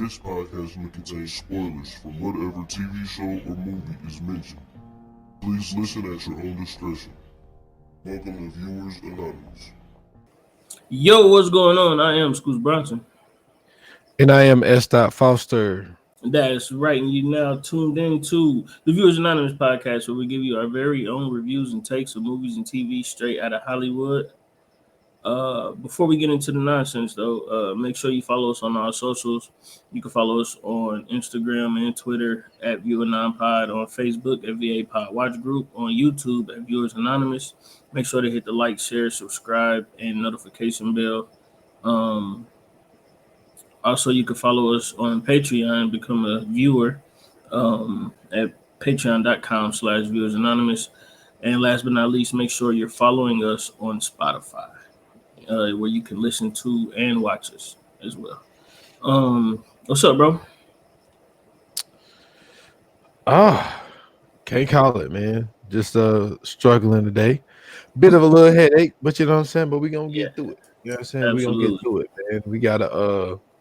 This podcast may contain spoilers from whatever TV show or movie is mentioned. Please listen at your own discretion. Welcome to Viewers Anonymous. Yo, what's going on? I am Scoots Bronson. And I am S. Foster. That's right, and you now tuned into the Viewers Anonymous podcast, where we give you our very own reviews and takes of movies and TV straight out of Hollywood. Before we get into the nonsense, though, make sure you follow us on our socials. You can follow us on Instagram and Twitter at ViewerAnonPod, on Facebook at VA Pod Watch Group, on YouTube at Viewers Anonymous. Make sure to hit the like, share, subscribe, and notification bell. Also, you can follow us on Patreon, become a viewer at patreon.com/Viewers Anonymous. And last but not least, make sure you're following us on Spotify, where you can listen to and watch us as well. What's up, bro? Can't call it, man. Just struggling today. Bit of a little headache, but you know what I'm saying? But we're gonna get through it. You know what I'm saying? We're gonna get through it, man.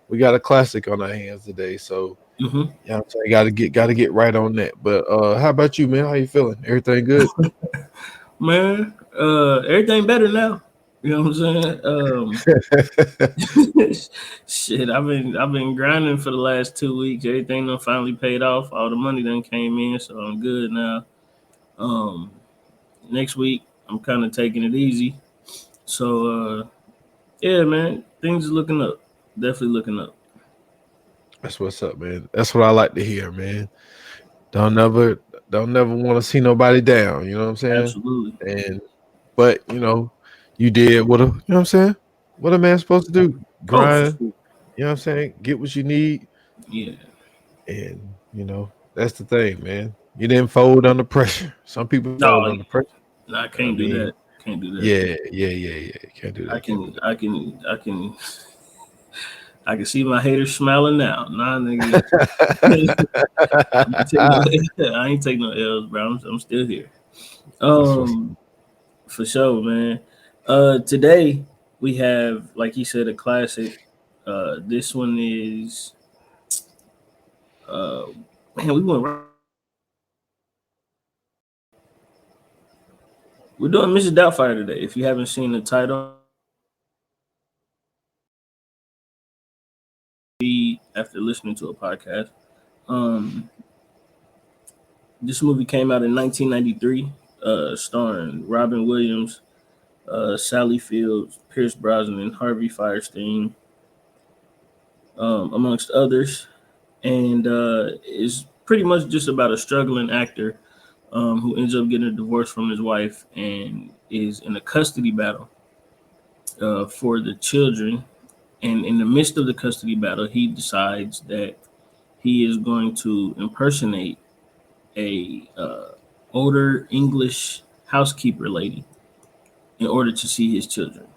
We got a classic on our hands today, so you know what I'm saying, gotta get right on that. But how about you, man? How you feeling? Everything good? Man, everything better now. You know what I'm saying? Shit, I've been grinding for the last 2 weeks. Everything done finally paid off. All the money done came in, so I'm good now. Next week I'm kind of taking it easy. So yeah, man, things are looking up. Definitely looking up. That's what's up, man. That's what I like to hear, man. Don't never want to see nobody down. You know what I'm saying? Absolutely. But you know, you did what you know what I'm saying? What a man's supposed to do? Grind. You know what I'm saying? Get what you need. Yeah. And you know, that's the thing, man. You didn't fold under pressure. Some people fold under pressure. No, I can't do that. Can't do that. Yeah. Can't do that. I can see my haters smiling now. Nah, nigga. I ain't taking no L's, bro. I'm still here. For sure, man. Today we have, like you said, a classic. This one is man, we went right. We're doing Mrs. Doubtfire today. If you haven't seen the title, after listening to a podcast, this movie came out in 1993, starring Robin Williams, Sally Fields, Pierce Brosnan, and Harvey Fierstein, amongst others, and is pretty much just about a struggling actor who ends up getting a divorce from his wife and is in a custody battle for the children. And in the midst of the custody battle, he decides that he is going to impersonate a older English housekeeper lady in order to see his children.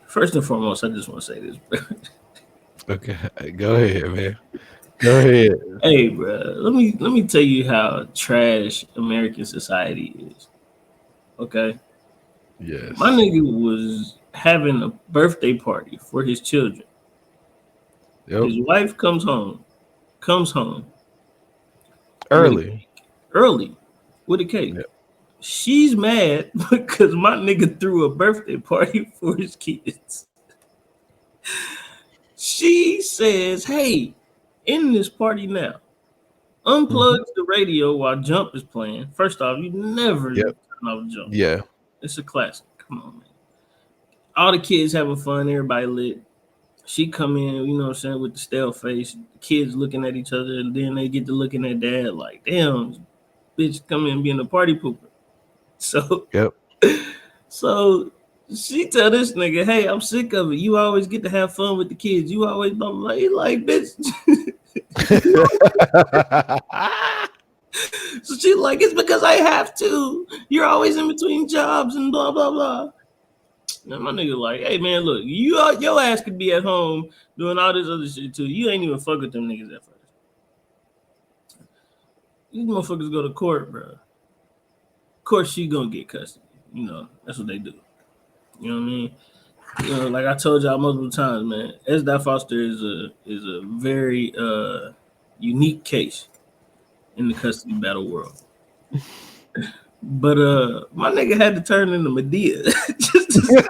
First and foremost, I just want to say this, bro. Okay, go ahead, man. Go ahead. Hey, bro, let me tell you how trash American society is. Okay. Yes. My nigga was having a birthday party for his children. Yep. His wife comes home early with a cake. Yep. She's mad because my nigga threw a birthday party for his kids. She says, "Hey, in this party now, unplugs the radio while Jump is playing." First off, you never turn off Jump. Yeah. It's a classic. Come on, man. All the kids having fun. Everybody lit. She come in, you know what I'm saying, with the stale face. Kids looking at each other, and then they get to looking at dad like, damn, bitch come in being a party pooper. So, so she tell this nigga, hey, I'm sick of it. You always get to have fun with the kids. You always blah, blah, blah. He like, bitch. So she's like, it's because I have to. You're always in between jobs and blah, blah, blah. And my nigga like, hey, man, look, your ass could be at home doing all this other shit, too. You ain't even fuck with them niggas at first. These motherfuckers go to court, bro. Of course, she gonna get custody. You know, that's what they do. You know what I mean? Like I told y'all multiple times, man, S. Foster is a very unique case in the custody battle world. But my nigga had to turn into Medea just to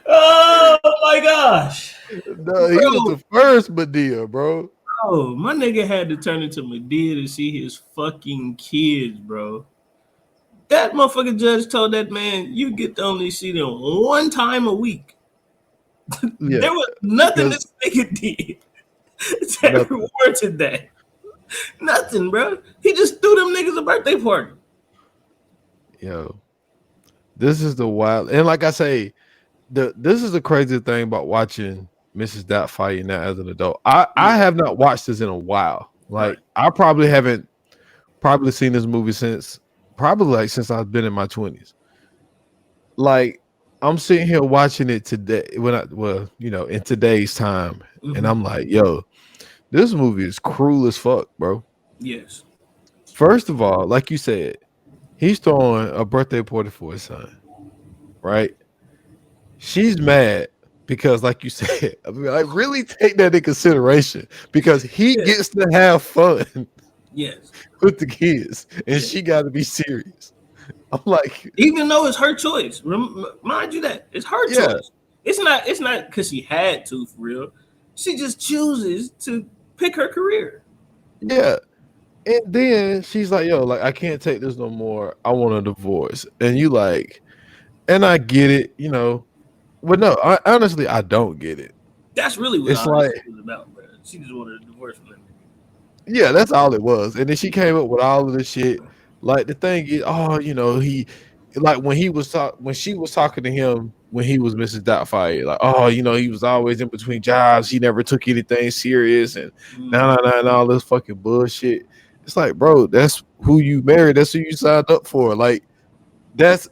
oh my gosh. No, he was the first Medea, bro. Oh, my nigga had to turn into Medea to see his fucking kids, bro. That motherfucking judge told that man, you get to only see them one time a week. Yeah, there was nothing this nigga did that rewarded that. Nothing, bro. He just threw them niggas a birthday party. Yo, this is the wild, and like I say, this is the crazy thing about watching Mrs. Doubtfire now as an adult. I have not watched this in a while. Like I probably haven't seen this movie since I've been in my 20s. Like I'm sitting here watching it today in today's time, and I'm like, yo, this movie is cruel as fuck, bro. Yes. First of all, like you said, he's throwing a birthday party for his son, right? She's mad because, like you said, I really take that in consideration because he gets to have fun with the kids, and she got to be serious. I'm like, even though it's her choice, mind you that it's her choice. It's not because she had to, for real. She just chooses to pick her career. Yeah. And then she's like, yo, like, I can't take this no more. I want a divorce. And you like, and I get it, but no, honestly, I don't get it. That's really what it was about, bro. She just wanted a divorce from him. Yeah, that's all it was. And then she came up with all of this shit. Like the thing is, he like when she was talking to him when he was Mrs. Doubtfire, like, he was always in between jobs. He never took anything serious and and all this fucking bullshit. It's like, bro, that's who you married. That's who you signed up for. Like, that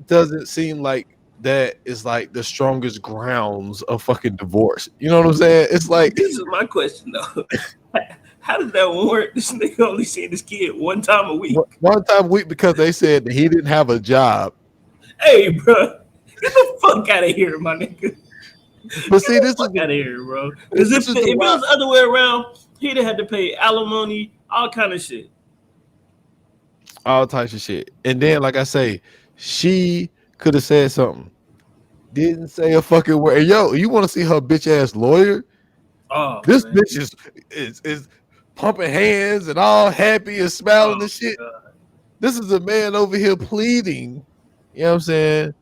doesn't seem like that is like the strongest grounds of fucking divorce. You know what I'm saying? It's like, this is my question though. How does that work? This nigga only seeing his kid one time a week. One time a week because they said that he didn't have a job. Hey, bro, get the fuck out of here, my nigga. But see, this is out of here, bro. Because if it was the other way around, he'd have had to pay alimony, all kind of shit. All types of shit. And then, like I say, she could have said something. Didn't say a fucking word. Yo, you want to see her bitch ass lawyer? Oh, this man. Bitch is pumping hands and all happy and smiling and shit. God. This is a man over here pleading, you know what I'm saying,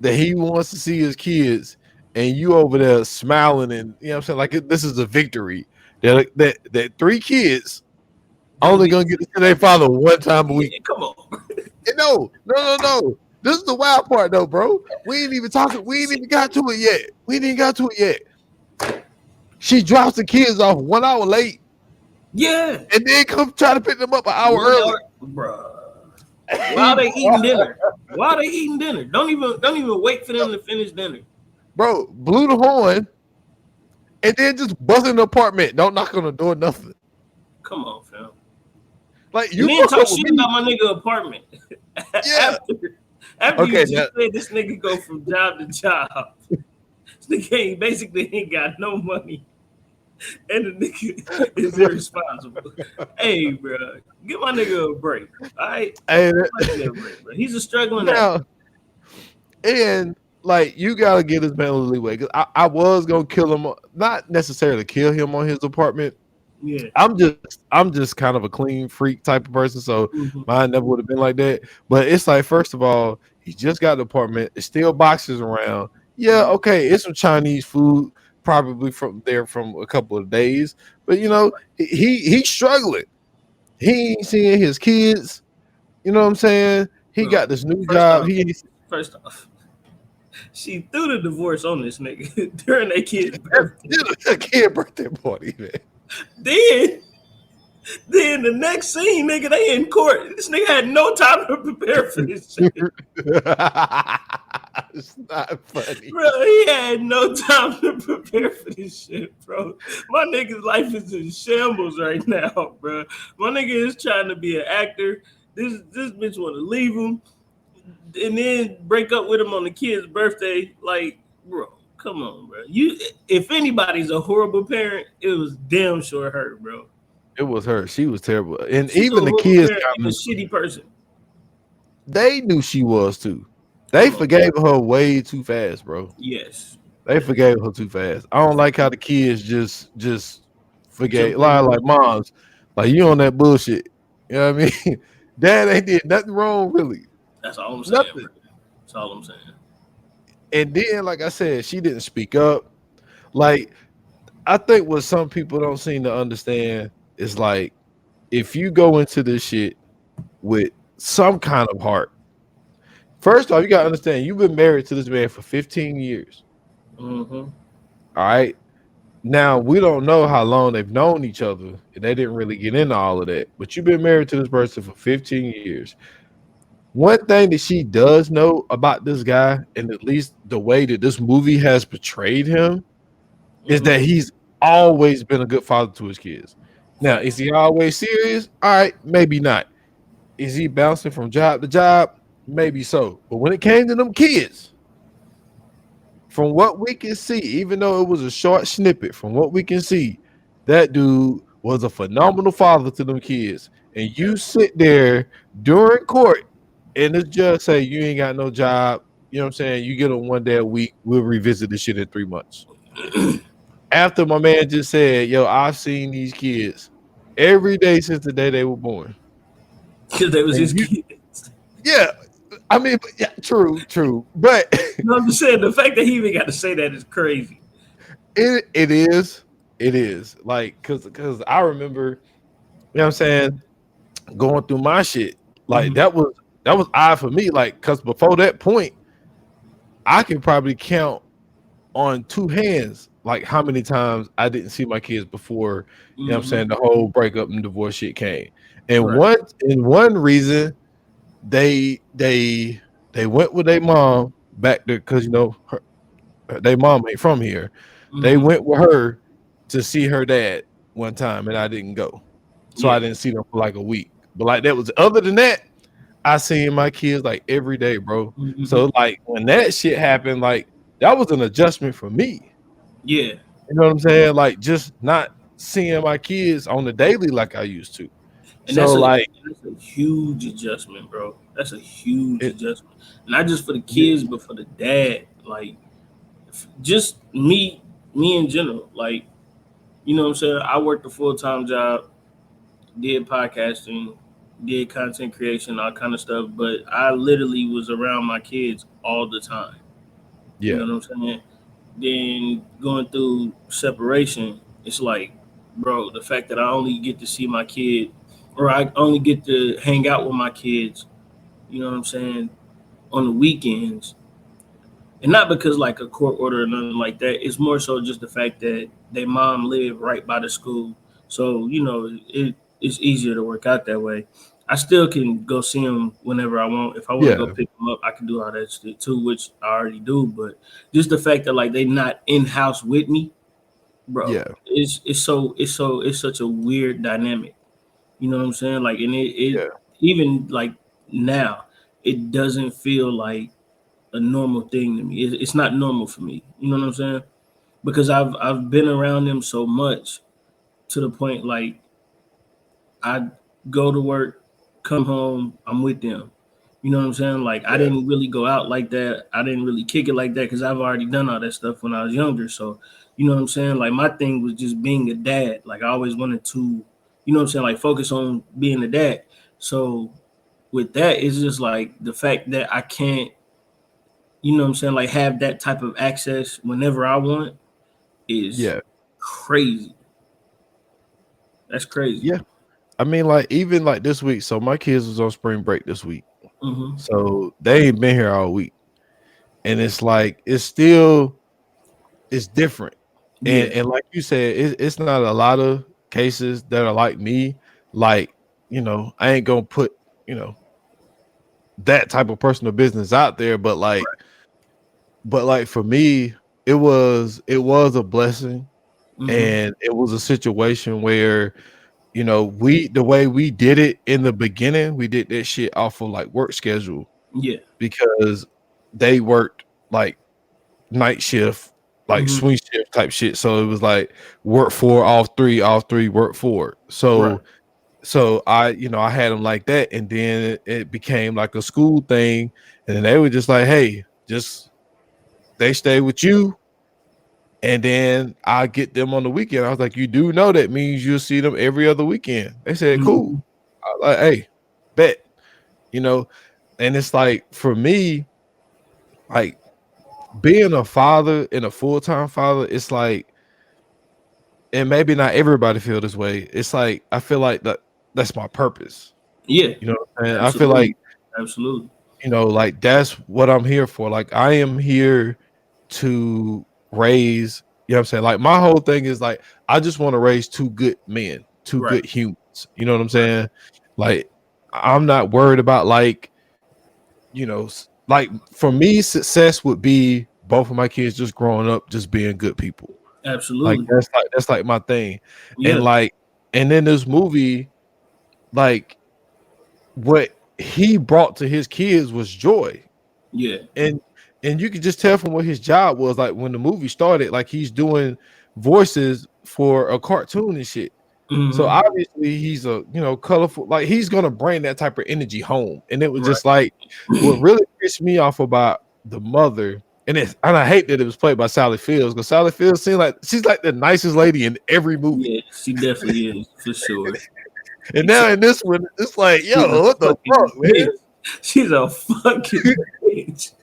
that he wants to see his kids, and you over there smiling and, you know what I'm saying, like this is a victory. That 3 kids only gonna get to see their father one time a week. Yeah, come on. No. This is the wild part though, bro. We ain't even got to it yet. She drops the kids off 1 hour late. Yeah. And then come try to pick them up an hour early. Bro. While they eating dinner. Don't even wait for them to finish dinner. Bro, blew the horn and then just bust in the apartment. Don't knock on the door, nothing. Come on, fam. Like you then talk shit about my nigga apartment. Yeah. After you just said this nigga go from job to job. This nigga basically ain't got no money. And the nigga is irresponsible. Hey, bro, give my nigga a break. All right? Hey, bro. He's a struggling now. And like you gotta give this man a leeway. Because I was gonna kill him, not necessarily kill him on his apartment. Yeah. I'm just kind of a clean freak type of person, so mine never would have been like that. But it's like, first of all, he just got the apartment. There's still boxes around. Yeah, okay, it's some Chinese food, probably from a couple of days. But he's struggling. He ain't seeing his kids. You know what I'm saying? He got this new job. First off, she threw the divorce on this nigga during their kid's birthday. A kid birthday party, man. Then the next scene, nigga, they in court. This nigga had no time to prepare for this shit. It's not funny. Bro, he had no time to prepare for this shit, bro. My nigga's life is in shambles right now, bro. My nigga is trying to be an actor. This bitch want to leave him and then break up with him on the kid's birthday. Like, bro, come on, bro. If anybody's a horrible parent, it was damn sure her, bro. It was her. She was terrible, and She's even a the horrible kids, parent and a shitty person. they knew she was too. They forgave her way too fast, bro. Yes. They forgave her too fast. I don't like how the kids just forgave like moms. Like, you on that bullshit. You know what I mean? Dad ain't did nothing wrong, really. That's all I'm saying. Bro. That's all I'm saying. And then, like I said, she didn't speak up. Like, I think what some people don't seem to understand is, like, if you go into this shit with some kind of heart, first off, you gotta understand you've been married to this man for 15 years. Mm-hmm. All right. Now, we don't know how long they've known each other, and they didn't really get into all of that. But you've been married to this person for 15 years. One thing that she does know about this guy, and at least the way that this movie has portrayed him, is that he's always been a good father to his kids. Now, is he always serious? All right, maybe not. Is he bouncing from job to job? Maybe so. But when it came to them kids, from what we can see, even though it was a short snippet, from what we can see, that dude was a phenomenal father to them kids. And you sit there during court and the judge say you ain't got no job, you know what I'm saying? You get on 1 day a week, we'll revisit this shit in 3 months. After my man just said, yo, I've seen these kids every day since the day they were born. Because they was his kids. Yeah. I mean, yeah, true. But you know what I'm saying? The fact that he even got to say that is crazy. It is. Like, cause I remember, you know what I'm saying, going through my shit. Like, that was odd for me. Like, cause before that point, I can probably count on 2 hands like how many times I didn't see my kids before, you know what I'm saying, the whole breakup and divorce shit came. And one reason they went with their mom back there, because you know their mom ain't from here. They went with her to see her dad one time, and I didn't go, so I didn't see them for like a week. But like, that was, other than that, I seen my kids like every day, bro. So like, when that shit happened, like, that was an adjustment for me. Yeah, you know what I'm saying? Like, just not seeing my kids on the daily like I used to. And so that's a huge adjustment, bro. That's a huge adjustment. Not just for the kids, but for the dad. Like, just me in general. Like, you know what I'm saying? I worked a full-time job, did podcasting, did content creation, all kind of stuff. But I literally was around my kids all the time. Yeah. You know what I'm saying? Then going through separation, it's like, bro, the fact that I only get to see my kid, or I only get to hang out with my kids, you know what I'm saying, on the weekends. And not because like a court order or nothing like that. It's more so just the fact that their mom lived right by the school. So, you know, it's easier to work out that way. I still can go see them whenever I want. If I want to go pick them up, I can do all that shit too, which I already do. But just the fact that like they not in house with me, bro, it's such a weird dynamic. You know what I'm saying? Like, and it even like now, it doesn't feel like a normal thing to me. It's not normal for me. You know what I'm saying? Because I've been around them so much to the point like I go to work, come home, I'm with them. You know what I'm saying? Like, I didn't really go out like that. I didn't really kick it like that because I've already done all that stuff when I was younger. So, you know what I'm saying? Like, my thing was just being a dad. Like, I always wanted to, you know what I'm saying? Like, focus on being a dad. So with that, it's just like the fact that I can't, you know what I'm saying, like have that type of access whenever I want is crazy. That's crazy. Yeah. I mean, like, even like this week, so my kids was on spring break this week. So they ain't been here all week. And it's like, it's different. And like you said, it's not a lot of cases that are like me. Like, you know, I ain't gonna put, you know, that type of personal business out there, but like, but like for me, it was a blessing, Mm-hmm. and it was a situation where the way we did it in the beginning, we did that shit off of like work schedule Yeah. because they worked like night shift, like Mm-hmm. swing shift type shit. So it was like work four, off three, work four. Right. So I had them like that, and then it became like a school thing, and then they were just like, hey, just they stay with you, and then I get them on the weekend. I was like, you do know that means you'll see them every other weekend. They said, cool. Mm-hmm. I was like, hey, bet, you know, and it's like for me, like being a father and a full-time father, it's like, and maybe not everybody feel this way. It's like I feel like that's my purpose. Yeah. You know what I'm saying? I feel Absolutely. like, Absolutely. like that's what I'm here for. Like I am here to raise, you know what I'm saying? Like my whole thing is like I just want to raise two good men, two Right. good humans. You know what I'm saying? Like I'm not worried about like, like for me, success would be both of my kids just growing up, just being good people. Like Absolutely. that's like my thing. And Yeah. like, and then this movie, like what he brought to his kids was joy. Yeah. And you could just tell from what his job was, like when the movie started, like he's doing voices for a cartoon and shit. So Mm-hmm. obviously he's a colorful, like he's gonna bring that type of energy home. And it was Right. just like what really pissed me off about the mother, and I hate that it was played by Sally Fields, because Sally Fields seems like she's like the nicest lady in every movie. Yeah, she definitely is for sure. And now in this one, it's like, She's a yo, what the fucking fuck, man? bitch. She's a fucking bitch.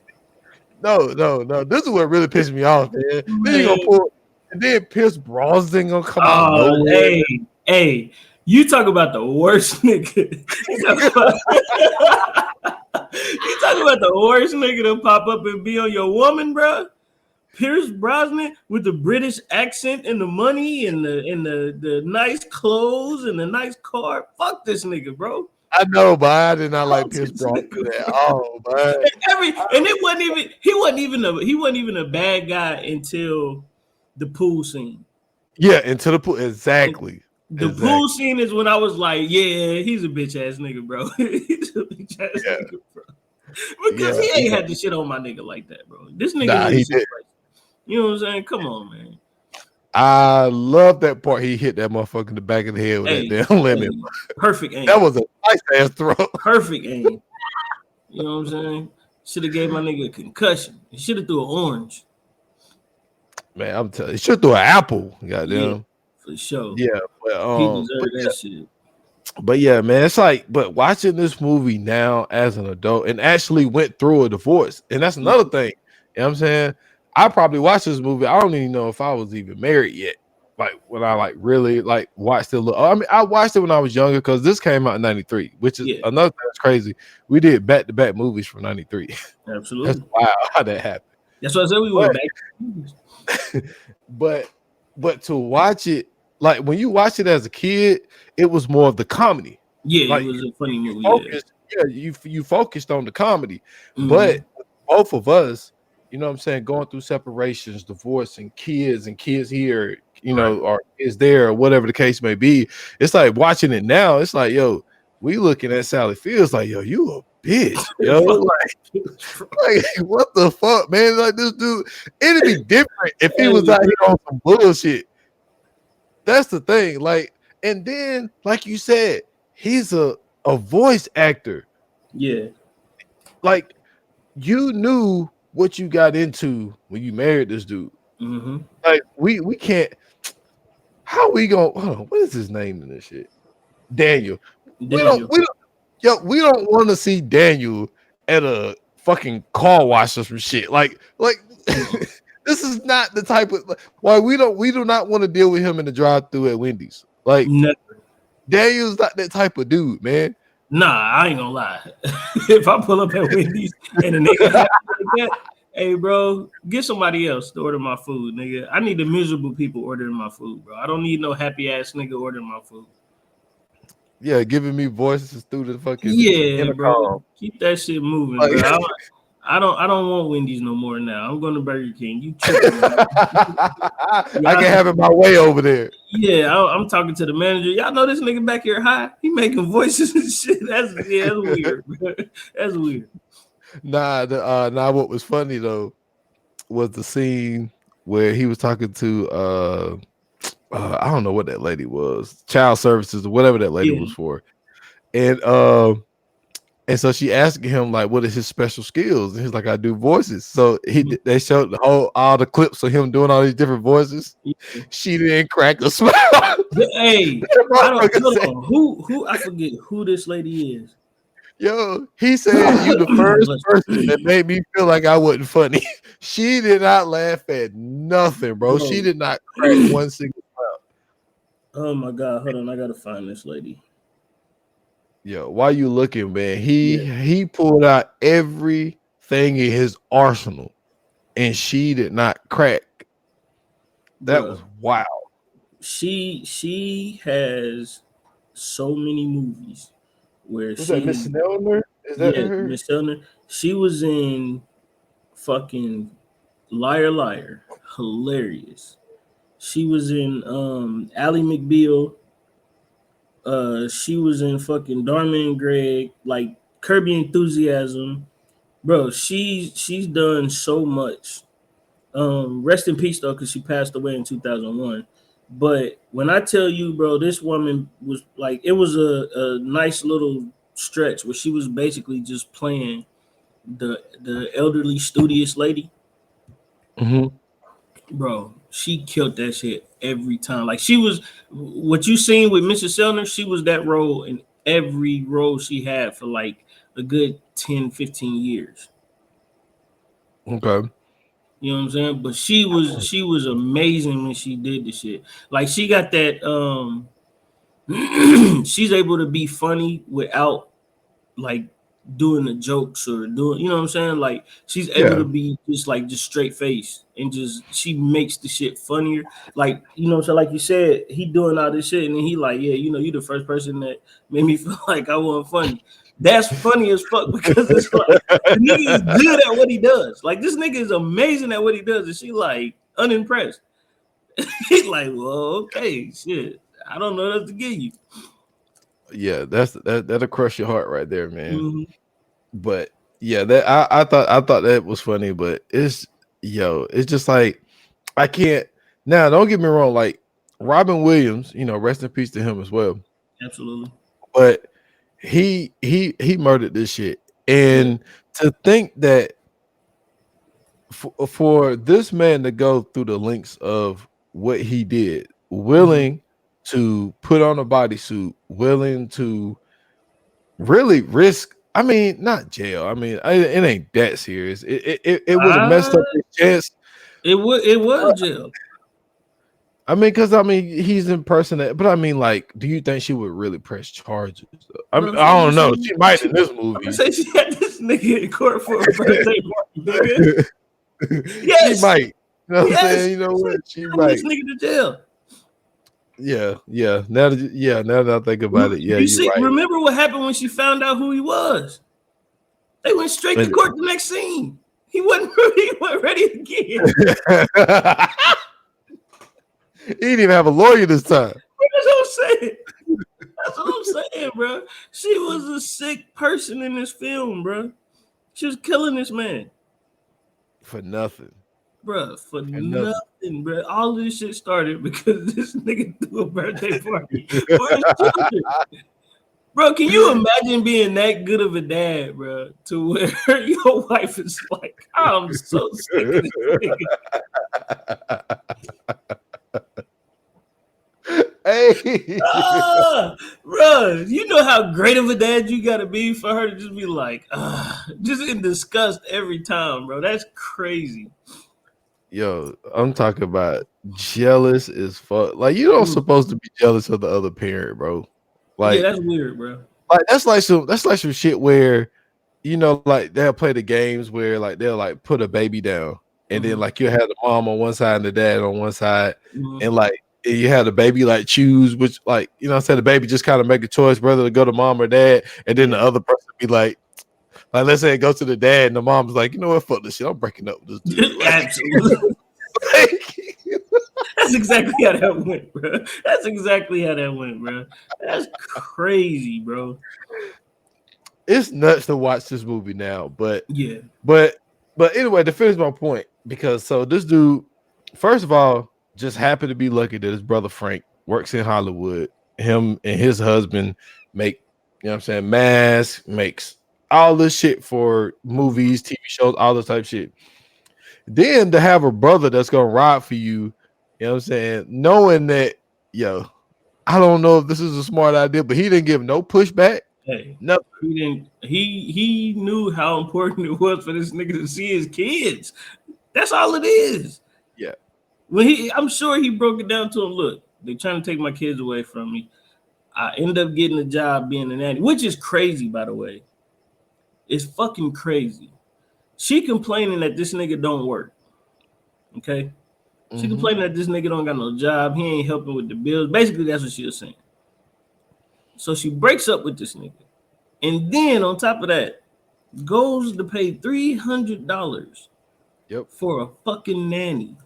No. This is what really pissed me off, man. Then you gonna Man. pull, and then Pierce Brosnan gonna come out of Oh, nowhere. hey, you talk about the worst nigga. You talk about the worst nigga to pop up and be on your woman, bro. Pierce Brosnan with the British accent and the money and the nice clothes and the nice car. Fuck this nigga, bro. I know, but I did not like Fuck Pierce this Brosnan nigga, at bro. all, man. And it wasn't even he wasn't even a bad guy until the pool scene. Yeah, into the pool. Exactly. The pool scene is when I was like, yeah, he's a bitch ass nigga, bro. He's a bitch ass nigga, bro. Because he ain't had to shit on my nigga like that, bro. This nigga he did. You know what I'm saying? Come on, man. I love that part. He hit that motherfucker in the back of the head with that damn lemon. Perfect aim. That was a nice ass throw. Perfect aim. You know what I'm saying? Should have gave my nigga a concussion. He should have threw an orange. Man, I'm telling you, should throw an apple. Goddamn. Yeah, for sure. Yeah, but he deserved that shit. But yeah, man, it's like, but watching this movie now as an adult and actually went through a divorce, and that's another thing. You know what I'm saying? I probably watched this movie. I don't even know if I was even married yet. Like when I like really like watched it. I mean, I watched it when I was younger because this came out in '93, which is another thing that's crazy. We did back-to-back movies from '93. Absolutely. That's wild how that happened. That's why I said we went back. But to watch it, like when you watch it as a kid, it was more of the comedy. Yeah, like, it was a funny movie. You focused on the comedy, but both of us, you know what I'm saying, going through separations, divorce, and kids here, or is there, or whatever the case may be. It's like watching it now, it's like, yo, we looking at Sally Fields like, yo, you a bitch, yo. like what the fuck, man? Like this dude, it'd be different if he was out here on some bullshit. That's the thing. Like, and then, like you said, he's a voice actor. Yeah. Like, you knew what you got into when you married this dude. Mm-hmm. Like, we can't. How we gonna? Hold on, what is his name in this shit? Daniel. We don't want to see Daniel at a fucking car wash or some shit. Like this is not the type of why we do not want to deal with him in the drive-thru at Wendy's. Like, never. Daniel's not that type of dude, man. Nah, I ain't gonna lie. If I pull up at Wendy's and a nigga like that, hey, bro, get somebody else to order my food, nigga. I need the miserable people ordering my food, bro. I don't need no happy ass nigga ordering my food. Yeah, giving me voices through the fucking intercom. Bro. Keep that shit moving, bro. I don't want Wendy's no more now. I'm going to Burger King. You tripping? I can have it my way over there. Yeah, I'm talking to the manager. Y'all know this nigga back here high. He making voices and shit. That's weird, bro. That's weird. Nah. What was funny though was the scene where he was talking to I don't know what that lady was, child services or whatever that lady was for, and so she asked him like, "What is his special skills?" And he's like, "I do voices." So they showed all the clips of him doing all these different voices. Yeah. She didn't crack a smile. Hey, hold on. Who I forget who this lady is. Yo, he said you the first person that made me feel like I wasn't funny. She did not laugh at nothing, bro. She did not crack one single smile. Oh my god, hold on, I gotta find this lady. Yo, why you looking, man? He pulled out everything in his arsenal, and she did not crack. That was wild. She has so many movies where was that Miss Nelner? Is that her? Miss Nelner. She was in fucking Liar Liar, hilarious. She was in Ally McBeal. She was in fucking Dharma and Greg, like Kirby Enthusiasm, bro. She's done so much. Rest in peace though, because she passed away in 2001. But when I tell you, bro, this woman was like, it was a nice little stretch where she was basically just playing the elderly studious lady. Mm-hmm. Bro, she killed that shit every time. Like she was what you seen with Mrs. Sellner, she was that role in every role she had for like a good 10, 15 years. Okay. You know what I'm saying? But she was amazing when she did the shit. Like she got that she's able to be funny without like doing the jokes or doing, you know what I'm saying? Like she's able to be just straight face and just she makes the shit funnier. Like, you know, so like you said, he doing all this shit and then he like, yeah, you know, you the first person that made me feel like I wasn't funny. That's funny as fuck because it's like the nigga is good at what he does. Like this nigga is amazing at what he does, and she like unimpressed. He's like, well, okay, shit. I don't know what to give you. Yeah, that'll crush your heart right there, man. Mm-hmm. But yeah, that I thought that was funny, but it's just like I can't now. Don't get me wrong, like Robin Williams, you know, rest in peace to him as well. Absolutely. But he murdered this shit, and to think that for this man to go through the lengths of what he did, willing to put on a bodysuit, willing to really risk. I mean, not jail. I mean, it ain't that serious. It would have messed up his chance. It was jail. I mean, because he's in person, but I mean, like, do you think she would really press charges? I mean, I don't know. She might in this movie. Say she had this nigga in court for a birthday party, nigga. Yes, she might. You know what I'm saying? You know what? She might. This nigga to jail. Yeah. Now that I think about it, yeah. You right. Remember what happened when she found out who he was? They went straight to court the next scene. He wasn't ready again. He didn't even have a lawyer this time. That's what I'm saying. That's what I'm saying, bro. She was a sick person in this film, bro. She was killing this man. For nothing. Bro, for nothing, bro. All this shit started because this nigga threw a birthday party for his children. Bro, can you imagine being that good of a dad, bro, to where your wife is like, I'm so sick of this nigga. Hey, bro, you know how great of a dad you gotta be for her to just be like, just in disgust every time, bro. That's crazy. Yo, I'm talking about jealous as fuck. Like, you don't supposed to be jealous of the other parent, bro. Like, yeah, that's weird, bro. Like that's like some shit where, you know, like they'll play the games where like they'll like put a baby down, and then like you have the mom on one side and the dad on one side, and like you have the baby like choose which, like, you know what I'm saying, the baby just kind of make a choice whether to go to mom or dad, and then the other person be like Like, let's say it goes to the dad, and the mom's like, you know what, fuck this shit. I'm breaking up with this dude. Like, Absolutely. That's exactly how that went, bro. That's exactly how that went, bro. That's crazy, bro. It's nuts to watch this movie now, but yeah. But anyway, to finish my point, because so this dude, first of all, just happened to be lucky that his brother Frank works in Hollywood. Him and his husband make, you know what I'm saying, masks, makes all this shit for movies, TV shows, all this type of shit. Then to have a brother that's gonna ride for you, you know what I'm saying, knowing that, yo, I don't know if this is a smart idea, but he didn't give no pushback. Hey, no, he didn't. He knew how important it was for this nigga to see his kids. That's all it is. Yeah. I'm sure he broke it down to him. Look, they're trying to take my kids away from me. I end up getting a job being a nanny, which is crazy, by the way. It's fucking crazy. She complaining that this nigga don't work. Okay? She complaining that this nigga don't got no job. He ain't helping with the bills. Basically, that's what she was saying. So she breaks up with this nigga. And then on top of that, goes to pay $300 for a fucking nanny.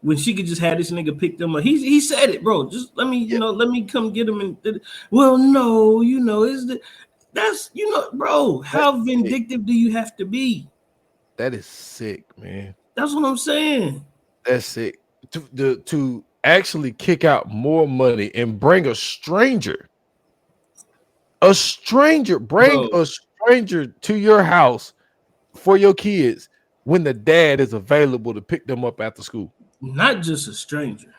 When she could just have this nigga pick them up. He said it, bro. Just let me, let me come get him. Well, no, that's bro, how vindictive do you have to be? That is sick, man. That's what I'm saying. That's sick. To actually kick out more money and bring a stranger to your house for your kids when the dad is available to pick them up after school. Not just a stranger.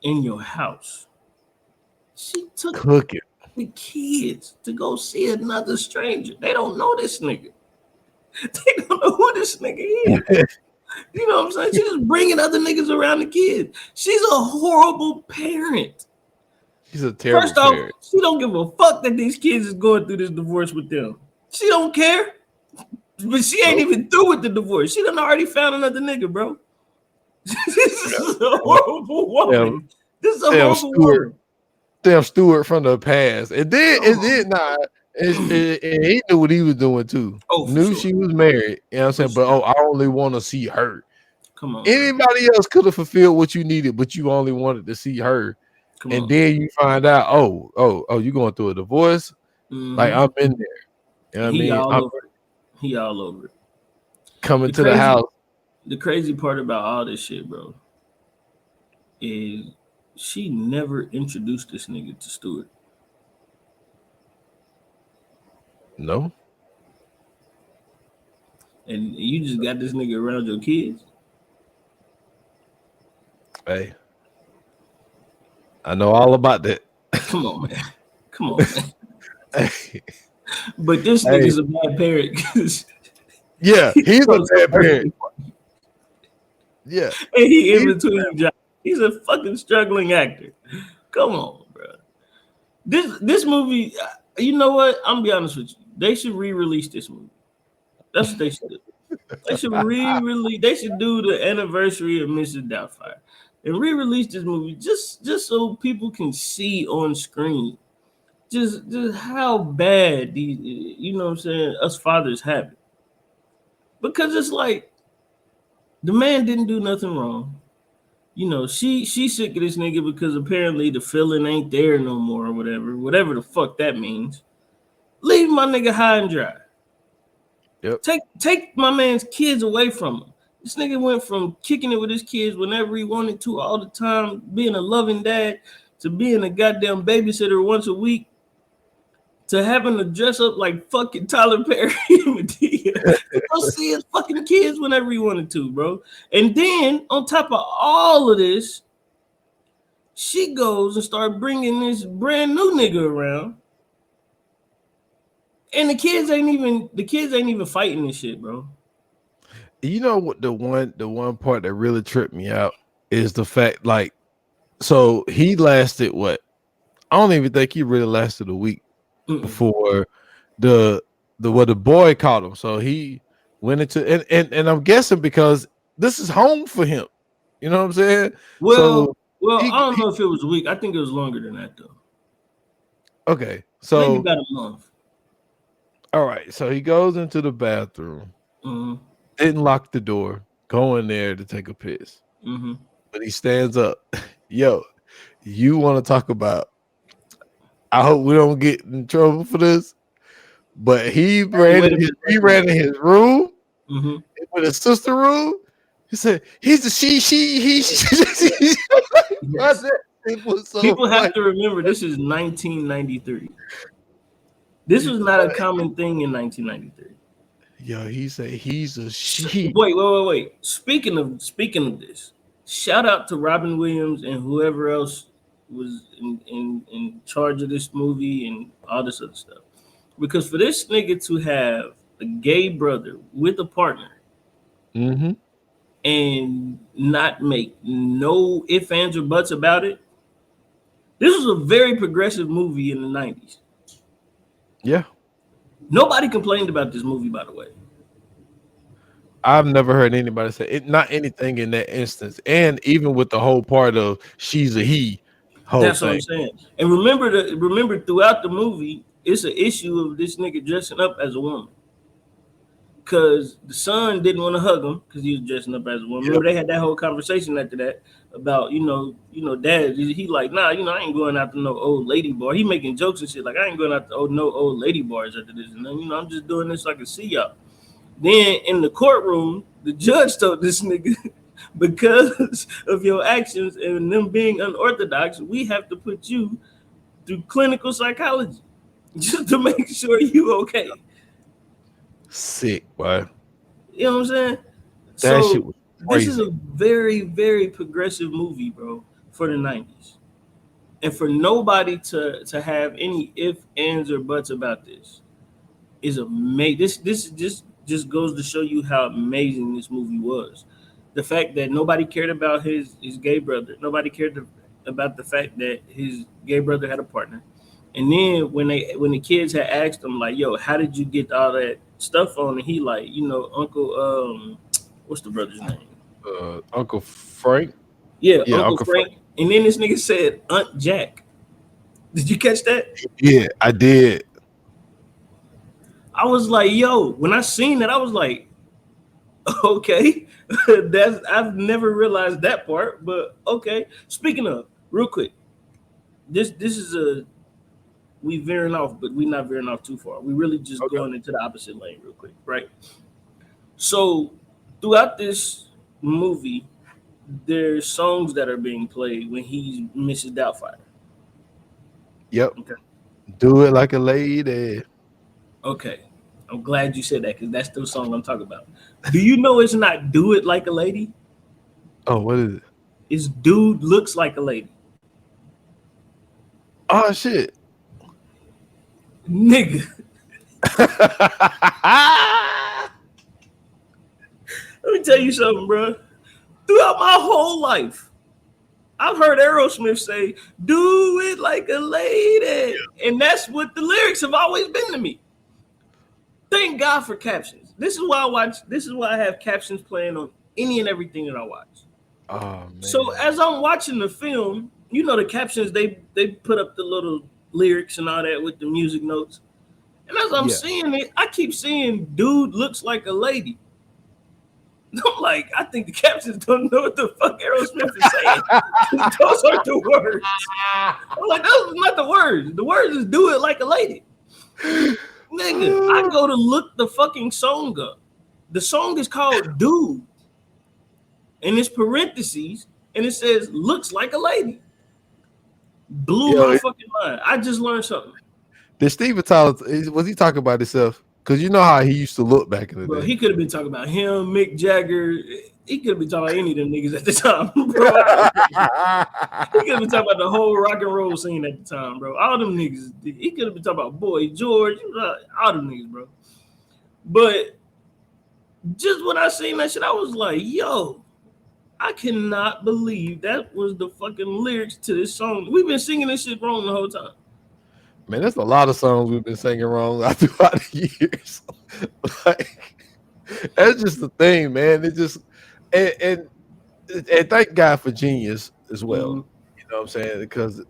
In your house. She took the kids to go see another stranger. They don't know this nigga. They don't know who this nigga is. You know what I'm saying? She's just bringing other niggas around the kids. She's a horrible parent. She's a terrible First off, parent. she don't give a fuck that these kids is going through this divorce with them. She don't care. But she ain't even through with the divorce. She done already found another nigga, bro. This is a horrible woman. This is a horrible woman. Damn Stewart from the past. And then and he knew what he was doing too. Knew she was married. You know what I'm saying? But I only want to see her. Come on. Anybody else could have fulfilled what you needed, but you only wanted to see her. Then you find out, you going through a divorce? Like, I'm in there. You know what I mean? He all over it. Coming to the house. The crazy part about all this shit, bro, is she never introduced this nigga to Stewart. No. And you just got this nigga around your kids? Hey. I know all about that. Come on, man. Hey. But this nigga's a bad parent. Yeah, he's a bad parent. Yeah. And he in between jobs. He's a fucking struggling actor. Come on, bro. This movie, you know what? I'm gonna be honest with you. They should re-release this movie. That's what they should do. They should re-release. They should do the anniversary of Mrs. Doubtfire and re-release this movie just so people can see on screen just how bad these, you know what I'm saying, us fathers have it. Because it's like the man didn't do nothing wrong. You know, she sick of this nigga because apparently the feeling ain't there no more or whatever the fuck that means. Leave my nigga high and dry. Yep. Take my man's kids away from him. This nigga went from kicking it with his kids whenever he wanted to all the time, being a loving dad, to being a goddamn babysitter once a week, to having to dress up like fucking Tyler Perry to go see his fucking kids whenever he wanted to, bro. And then on top of all of this, she goes and starts bringing this brand new nigga around, and the kids ain't even fighting this shit, bro. You know what, the one part that really tripped me out is the fact, like, so he lasted what? I don't even think he really lasted a week before the boy caught him. So he went into and I'm guessing because this is home for him. You know what I'm saying? Well, I don't know if it was a week. I think it was longer than that though. Okay, so maybe about a month. All right, so he goes into the bathroom, Mm-hmm. didn't lock the door, go in there to take a piss. Mm-hmm. But he stands up. Yo, you want to talk about? I hope we don't get in trouble for this. But he ran in his room, Mm-hmm. with his sister room. He said, "He's a he." Yes. It was so People funny. have to remember this is 1993. This was not a common thing in 1993. Yo, he said he's a she. Wait. Speaking of this, shout out to Robin Williams and whoever else was in charge of this movie and all this other stuff. Because for this nigga to have a gay brother with a partner Mm-hmm. and not make no ifs, ands, or buts about it, this was a very progressive movie in the 90s. Yeah. Nobody complained about this movie, by the way. I've never heard anybody say it, not anything in that instance. And even with the whole part of she's a he, That's thing. what I'm saying. And remember throughout the movie, it's an issue of this nigga dressing up as a woman. Cause the son didn't want to hug him because he was dressing up as a woman. Yep. Remember they had that whole conversation after that about dad. He like, nah, I ain't going out to no old lady bar. He making jokes and shit like I ain't going out to no old lady bars after this. And then, I'm just doing this so I can see y'all. Then in the courtroom, the judge told this nigga, because of your actions and them being unorthodox, we have to put you through clinical psychology just to make sure you okay. Sick, boy. You know what I'm saying? That shit was crazy. This is a very, very progressive movie, bro, for the 90s. And for nobody to have any ifs, ands, or buts about this is amazing. This just goes to show you how amazing this movie was. The fact that nobody cared about his gay brother. Nobody cared about the fact that his gay brother had a partner. And then when the kids had asked him like, "Yo, how did you get all that stuff on?" And he like, Uncle what's the brother's name? Uncle Frank. Yeah, Uncle Frank. And then this nigga said Aunt Jack. Did you catch that? Yeah, I did. I was like, yo, when I seen that, I was like, okay, I've never realized that part, but okay. Speaking of, real quick, this is we veering off, but we not veering off too far. We really just going into the opposite lane real quick, right? So throughout this movie, there's songs that are being played when he's Mrs. Doubtfire. Yep. Okay. Do it like a lady. Okay. I'm glad you said that because that's the song I'm talking about. Do you know it's not Do It Like a Lady? Oh, what is it? It's Dude Looks Like a Lady. Oh, shit. Nigga. Let me tell you something, bro. Throughout my whole life, I've heard Aerosmith say, "Do it like a lady." Yeah. And that's what the lyrics have always been to me. Thank God for captions. This is why I have captions playing on any and everything that I watch. Oh, man. So as I'm watching the film, the captions, they put up the little lyrics and all that with the music notes. And as I'm seeing it, I keep seeing Dude Looks Like a Lady. I'm like, I think the captions don't know what the fuck Aerosmith is saying. Those aren't the words. I'm like, those are not the words. The words is Do It Like a Lady. Nigga, I go to look the fucking song up. The song is called Dude. And it's parentheses, and it says looks like a lady. Blew my fucking mind. I just learned something. Did Steven Tyler, was he talking about himself? Because you know how he used to look back in the day. He could have been talking about him, Mick Jagger. He could have been talking about any of them niggas at the time, bro. He could have been talking about the whole rock and roll scene at the time, bro. All them niggas. He could have been talking about Boy George, all them niggas, bro. But just when I seen that shit, I was like, yo, I cannot believe that was the fucking lyrics to this song. We've been singing this shit wrong the whole time. Man, there's a lot of songs we've been singing wrong throughout the years. That's just the thing, man. It just and thank God for Genius as well. know what I'm saying? Because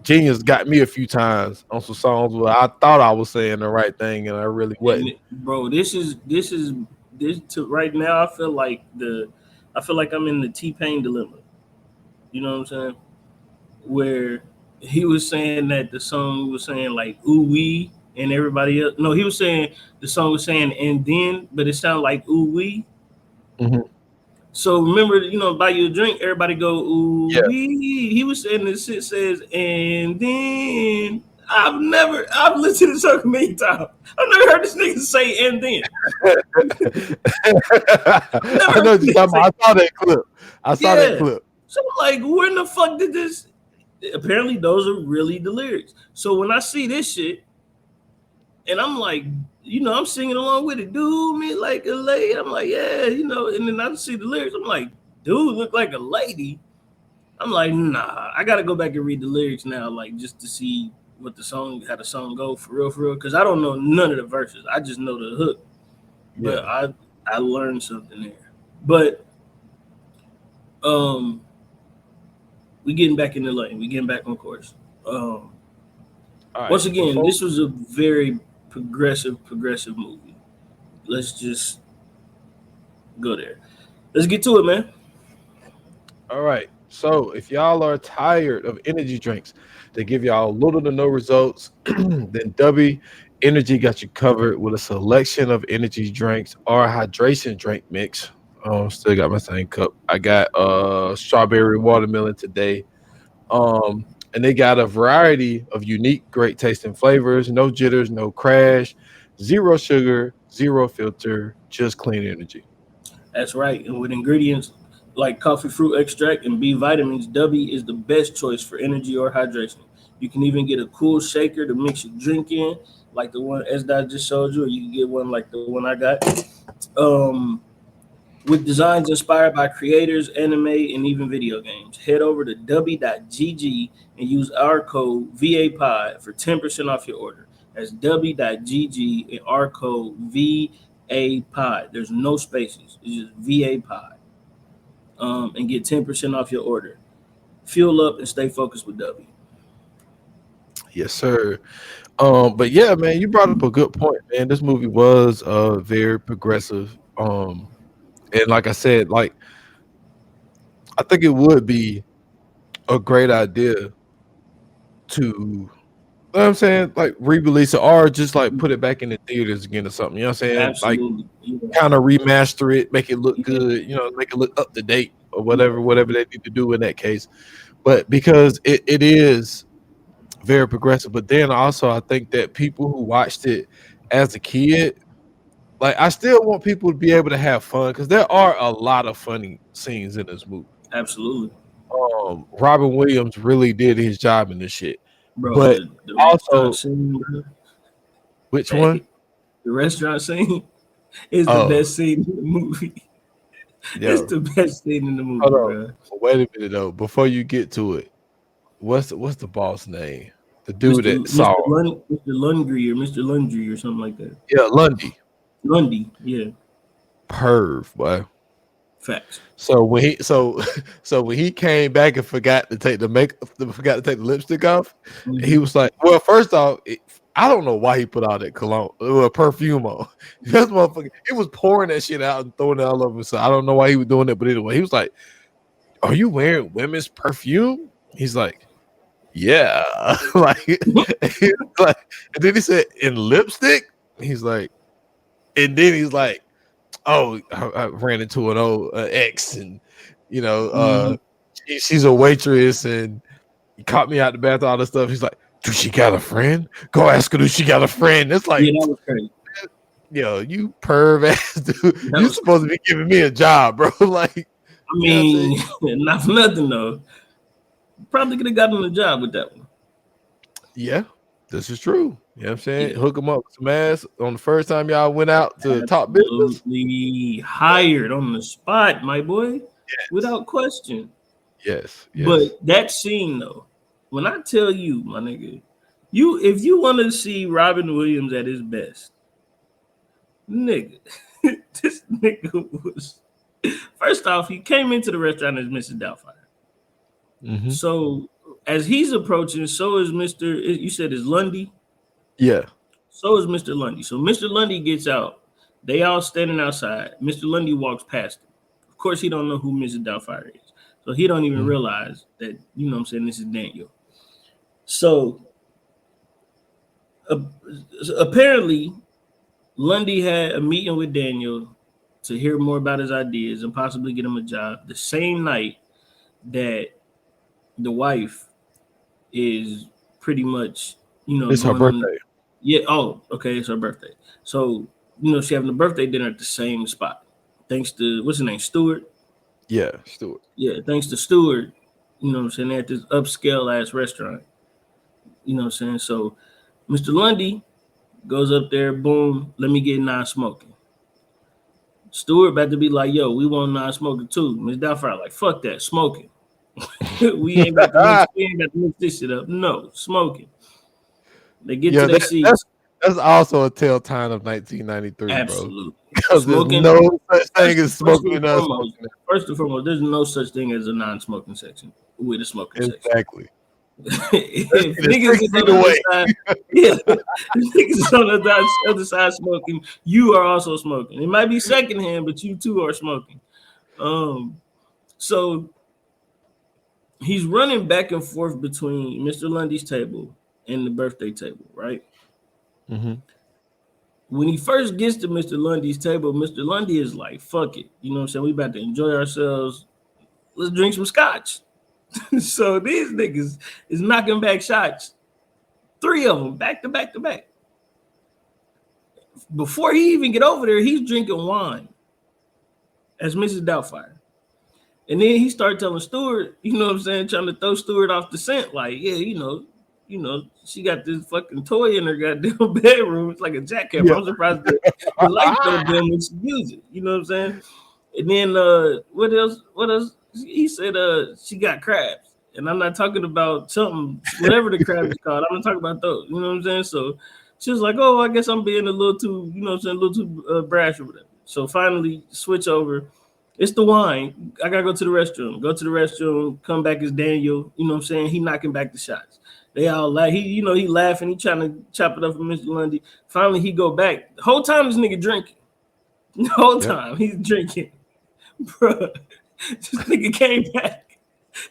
Genius got me a few times on some songs where I thought I was saying the right thing and I really wasn't. And bro, this to right now. I feel like I'm in the T-Pain dilemma. You know what I'm saying? Where he was saying that the song was saying like ooh wee and everybody else. No, he was saying the song was saying and then, but it sounded like ooh wee. Mm-hmm. So remember, buy you a drink, everybody go ooh Yeah. wee. He was saying this shit says and then. I've listened to the song many times. I've never heard this nigga say and then. Never I know heard what this you're nigga talking say about. I saw that clip. I saw that yeah. clip. So like, where in the fuck did this? Apparently, those are really the lyrics. So when I see this shit, and I'm like, I'm singing along with it. Do me like a lady. I'm like, yeah, And then I see the lyrics. I'm like, dude, look like a lady. I'm like, nah. I gotta go back and read the lyrics now, like just to see how the song go for real. Because I don't know none of the verses. I just know the hook. But Yeah. I learned something there. But um. we getting back in the lane. We getting back on course. All Once right. again, this was a very progressive movie. Let's just go there. Let's get to it, man. All right. So if y'all are tired of energy drinks that give y'all little to no results, then W Energy got you covered with a selection of energy drinks or hydration drink mix. Oh, still got my same cup. I got strawberry watermelon today. And they got a variety of unique, great tasting flavors, no jitters, no crash, zero sugar, zero filter, just clean energy. That's right. And with ingredients like coffee fruit extract and B vitamins, W is the best choice for energy or hydration. You can even get a cool shaker to mix your drink in, like the one Esda just showed you, or you can get one like the one I got. Um, with designs inspired by creators, anime, and even video games. Head over to w.gg and use our code VAPOD for 10% off your order. That's w.gg and our code VAPOD. There's no spaces. It's just VAPOD. And get 10% off your order. Fuel up and stay focused with W. Yes, sir. But yeah, man, you brought up a good point, man. This movie was very progressive. And like I said, like I think it would be a great idea to, you know what I'm saying, like re-release it or just like put it back in the theaters again or something. You know what I'm saying? Like Absolutely. Yeah. kind of remaster it, make it look Yeah. good, make it look up to date or whatever, Yeah. whatever they need to do in that case. But because it is very progressive, but then also I think that people who watched it as a kid, like I still want people to be able to have fun because there are a lot of funny scenes in this movie. Absolutely. Robin Williams really did his job in this shit. Bro, But the restaurant also, scene, bro. which one? Hey, the restaurant scene is the Oh, best scene in the movie. It's yo, the best scene in the movie, hold on. bro. Wait a minute though. Before you get to it, what's the boss name? The dude Mr. that saw Mr. Lundgren or Mr. Lundgren or something like that. yeah, Lundy. Lundy, yeah. Perv, boy. Facts. So when he so when he came back and forgot to take forgot to take the lipstick off, he Mm-hmm. was like, well, first off, I don't know why he put all that cologne or perfume on. This motherfucker, he was pouring that shit out and throwing it all over. So I don't know why he was doing it, but anyway, he was like, "Are you wearing women's perfume?" He's like, "Yeah," like, like, and then he said, "In lipstick." He's like, and then he's like, oh, I ran into an old ex, and you know, Mm-hmm. she's a waitress, and he caught me out the bath, all this stuff. He's like, "Do she got a friend? Go ask her. Do she got a friend?" It's like, Yeah, that was crazy. yo, you perv ass dude. That You was supposed to be giving me a job, bro. Like, I you know what I'm saying? mean, not for nothing though. Probably could have gotten a job with that one. Yeah, this is true. You know what I'm saying? Yeah. Hook them up with some ass on the first time y'all went out to talk business. Absolutely hired on the spot, my boy. Yes, Without question. yes, yes. But that scene though, when I tell you, my nigga, if you want to see Robin Williams at his best, nigga, this nigga was first off, he came into the restaurant as Mrs. Doubtfire. Mm-hmm. So as he's approaching, so is Mr. You said is Lundy. Yeah. So is Mr. Lundy. So Mr. Lundy gets out. They all standing outside. Mr. Lundy walks past him. Of course, he don't know who Mrs. Doubtfire is. So he don't even realize that, you know what I'm saying, this is Daniel. So apparently, Lundy had a meeting with Daniel to hear more about his ideas and possibly get him a job the same night that the wife is pretty much, It's her birthday. Yeah. Oh, okay. It's her birthday. So, she's having a birthday dinner at the same spot. Thanks to, what's his name? Stewart? Yeah, Stewart. Yeah. Thanks to Stewart, you know what I'm saying? They're at this upscale ass restaurant. You know what I'm saying? So, Mr. Lundy goes up there, boom, let me get non-smoking. Stewart about to be like, yo, we want non-smoking too. Ms. Doubtfire like, fuck that, smoking. we ain't about to mix this shit up. No, smoking. They get to their seats. That's also a telltale of 1993, Absolutely. bro. Because there's no such thing as smoking and non-smoking. First and foremost, there's no such thing as a non-smoking section with a smoking section. Exactly. If niggas is on the other side, if niggas is on the other side smoking, you are also smoking. It might be secondhand, but you too are smoking. So he's running back and forth between Mr. Lundy's table and the birthday table, right? Mm-hmm. When he first gets to Mr. Lundy's table, Mr. Lundy is like, fuck it. You know what I'm saying? We about to enjoy ourselves. Let's drink some scotch. So these niggas is knocking back shots. 3 of them, back to back to back. Before he even get over there, he's drinking wine as Mrs. Doubtfire. And then he started telling Stewart, you know what I'm saying, trying to throw Stewart off the scent. Like, yeah, you know, she got this fucking toy in her goddamn bedroom. It's like a jackhammer. Yeah. I'm surprised the light don't dim when she use it. You know what I'm saying? And then what else? He said she got crabs. And I'm not talking about something, whatever the crab is called. I'm not talking about those. You know what I'm saying? So she was like, oh, I guess I'm being a little too, you know what I'm saying, a little too brash or whatever. So finally switch over. It's the wine. I gotta go to the restroom. Go to the restroom, come back as Daniel. You know what I'm saying? He knocking back the shots. They all like he laughing, he trying to chop it up with Mr. Lundy. Finally, he go back. The whole time this nigga drinking. The whole time he's drinking. Bruh. This nigga came back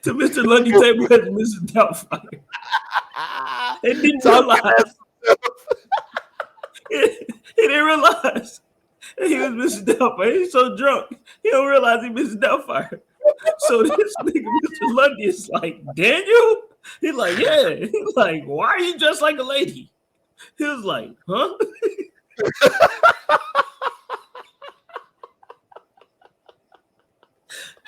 to Mr. Lundy table as Mrs. Doubtfire. And didn't realize. He didn't realize he was Mrs. Doubtfire. He's so drunk, he don't realize he Mrs. Doubtfire. So this nigga, Mr. Lundy, is like, Daniel? He's like, yeah. He's like, why are you dressed like a lady? He was like, huh?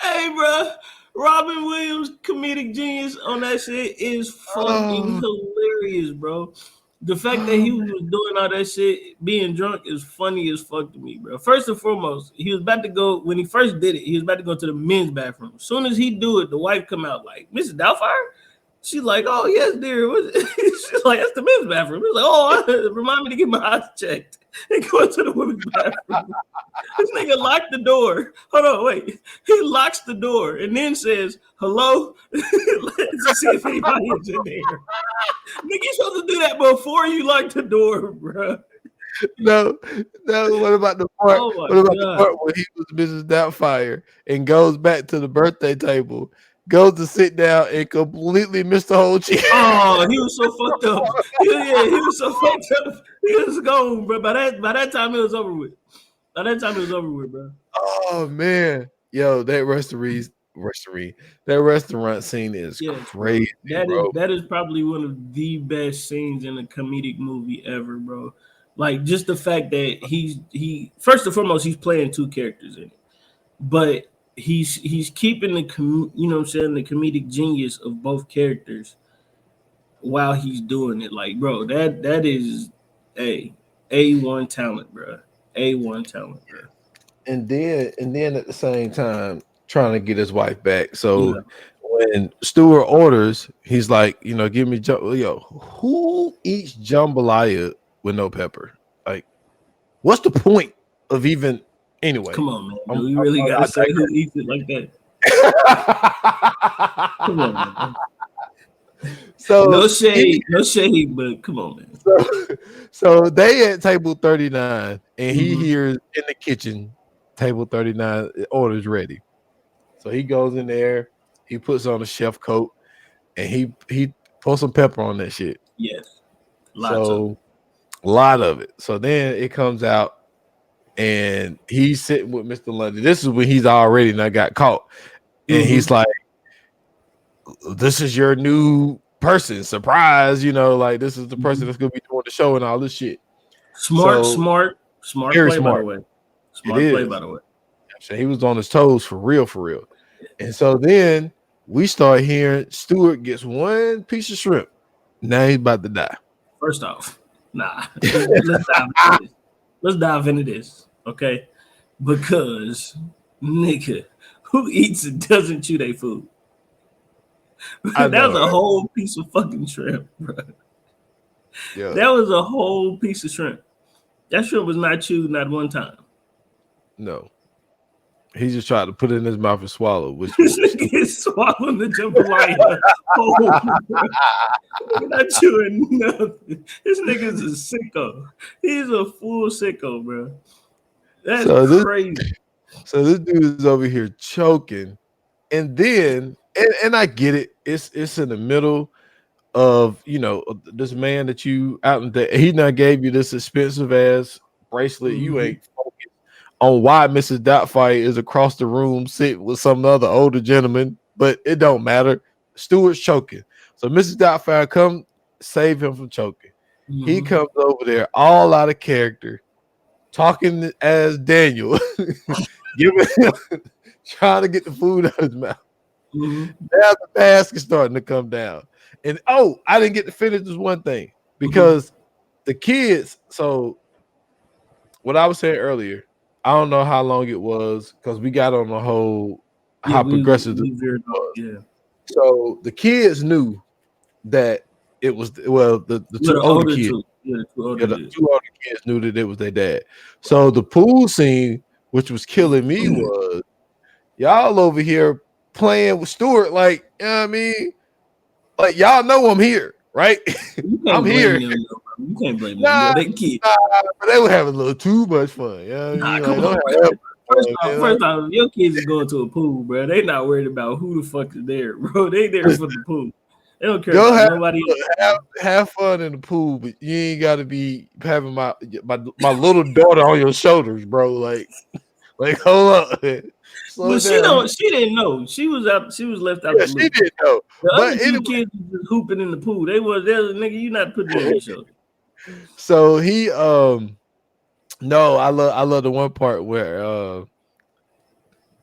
Hey, bro, Robin Williams, comedic genius on that shit is fucking hilarious, bro. The fact that he was doing all that shit, being drunk, is funny as fuck to me, bro. First and foremost, he was about to go, when he first did it, he was about to go to the men's bathroom. As soon as he do it, the wife come out like, Mrs. Doubtfire? She's like, oh, yes, dear. She's like, that's the men's bathroom. He's like, oh, remind me to get my eyes checked. And go into the women's bathroom. This nigga locked the door. Hold on, wait. He locks the door and then says, hello? Let's see if anybody is in there. Nigga, you supposed to do that before you lock the door, bro. No. What about the part? The part where he was Mrs. Doubtfire and goes back to the birthday table, goes to sit down and completely missed the whole chair? Oh, he was so fucked up. He was so fucked up. He was gone, bro. By that time, it was over with. Bro. Oh man, yo, that restaurant scene is crazy. That is probably one of the best scenes in a comedic movie ever, bro. Like just the fact that he first and foremost he's playing 2 characters in it, but he's keeping the the comedic genius of both characters while he's doing it. Like, bro, that is A1 talent, bro. A1 talent, bro. And then at the same time trying to get his wife back. So when Stewart orders, he's like, give me who eats jambalaya with no pepper? Like, what's the point of even anyway? Come on, man. You really gotta say who eats it like that. Come on, man. So No shade, but come on, man. So they at table 39, and he Mm-hmm. hears in the kitchen, table 39, orders ready. So he goes in there, he puts on a chef coat, and he puts some pepper on that shit. Yes, lots of it. So a lot of it. So then it comes out, and he's sitting with Mr. Lundy. This is when he's already not got caught, and he's like, "This is your new person, surprise! You know, like this is the person that's gonna be doing the show and all this shit." Smart So play, very by the smart. way. It Smart play, is. by the way. So he was on his toes for real, for real. And so then we start hearing Stewart gets one piece of shrimp. Now he's about to die. First off, nah. Let's dive into this, okay? Because nigga, who eats and doesn't chew their food? That was a whole piece of fucking shrimp, bro. Yeah. That was a whole piece of shrimp. That shrimp was not chewed not one time. No. He just tried to put it in his mouth and swallow, which This nigga is swallowing the jambalaya. Not chewing nothing. This nigga's a sicko. He's a full sicko, bro. That's crazy. So this dude is over here choking, and then and I get it. It's in the middle of this man that you out in the he not gave you this expensive ass bracelet. You ain't focused on why Mrs. Doubtfire is across the room sitting with some other older gentleman, but it don't matter. Stewart's choking. So Mrs. Doubtfire come save him from choking. He comes over there all out of character, talking as Daniel, trying to get the food out of his mouth. Now the mask is starting to come down. And I didn't get to finish this one thing because the kids. So what I was saying earlier, I don't know how long it was because we got on the whole how progressive this was. Yeah. So the kids knew that it was the two older kids. The two older kids knew that it was their dad. So the pool scene, which was killing me, was y'all over here playing with Stewart, like, you know what I mean? Like, y'all know I'm here, right? I'm here. You can't blame them. They kids. But they were having a little too much fun. You know what I mean? First off, your kids are going to a pool, bro. They not worried about who the fuck is there, bro. They there for the pool. They don't care about nobody else. Have fun in the pool, but you ain't got to be having my little daughter on your shoulders, bro. Like hold up. But she didn't know. She was left out. Yeah, she didn't know. The other two kids was just hooping in the pool. They was there, nigga. You not putting it on your shoulder. So he no, I love the one part where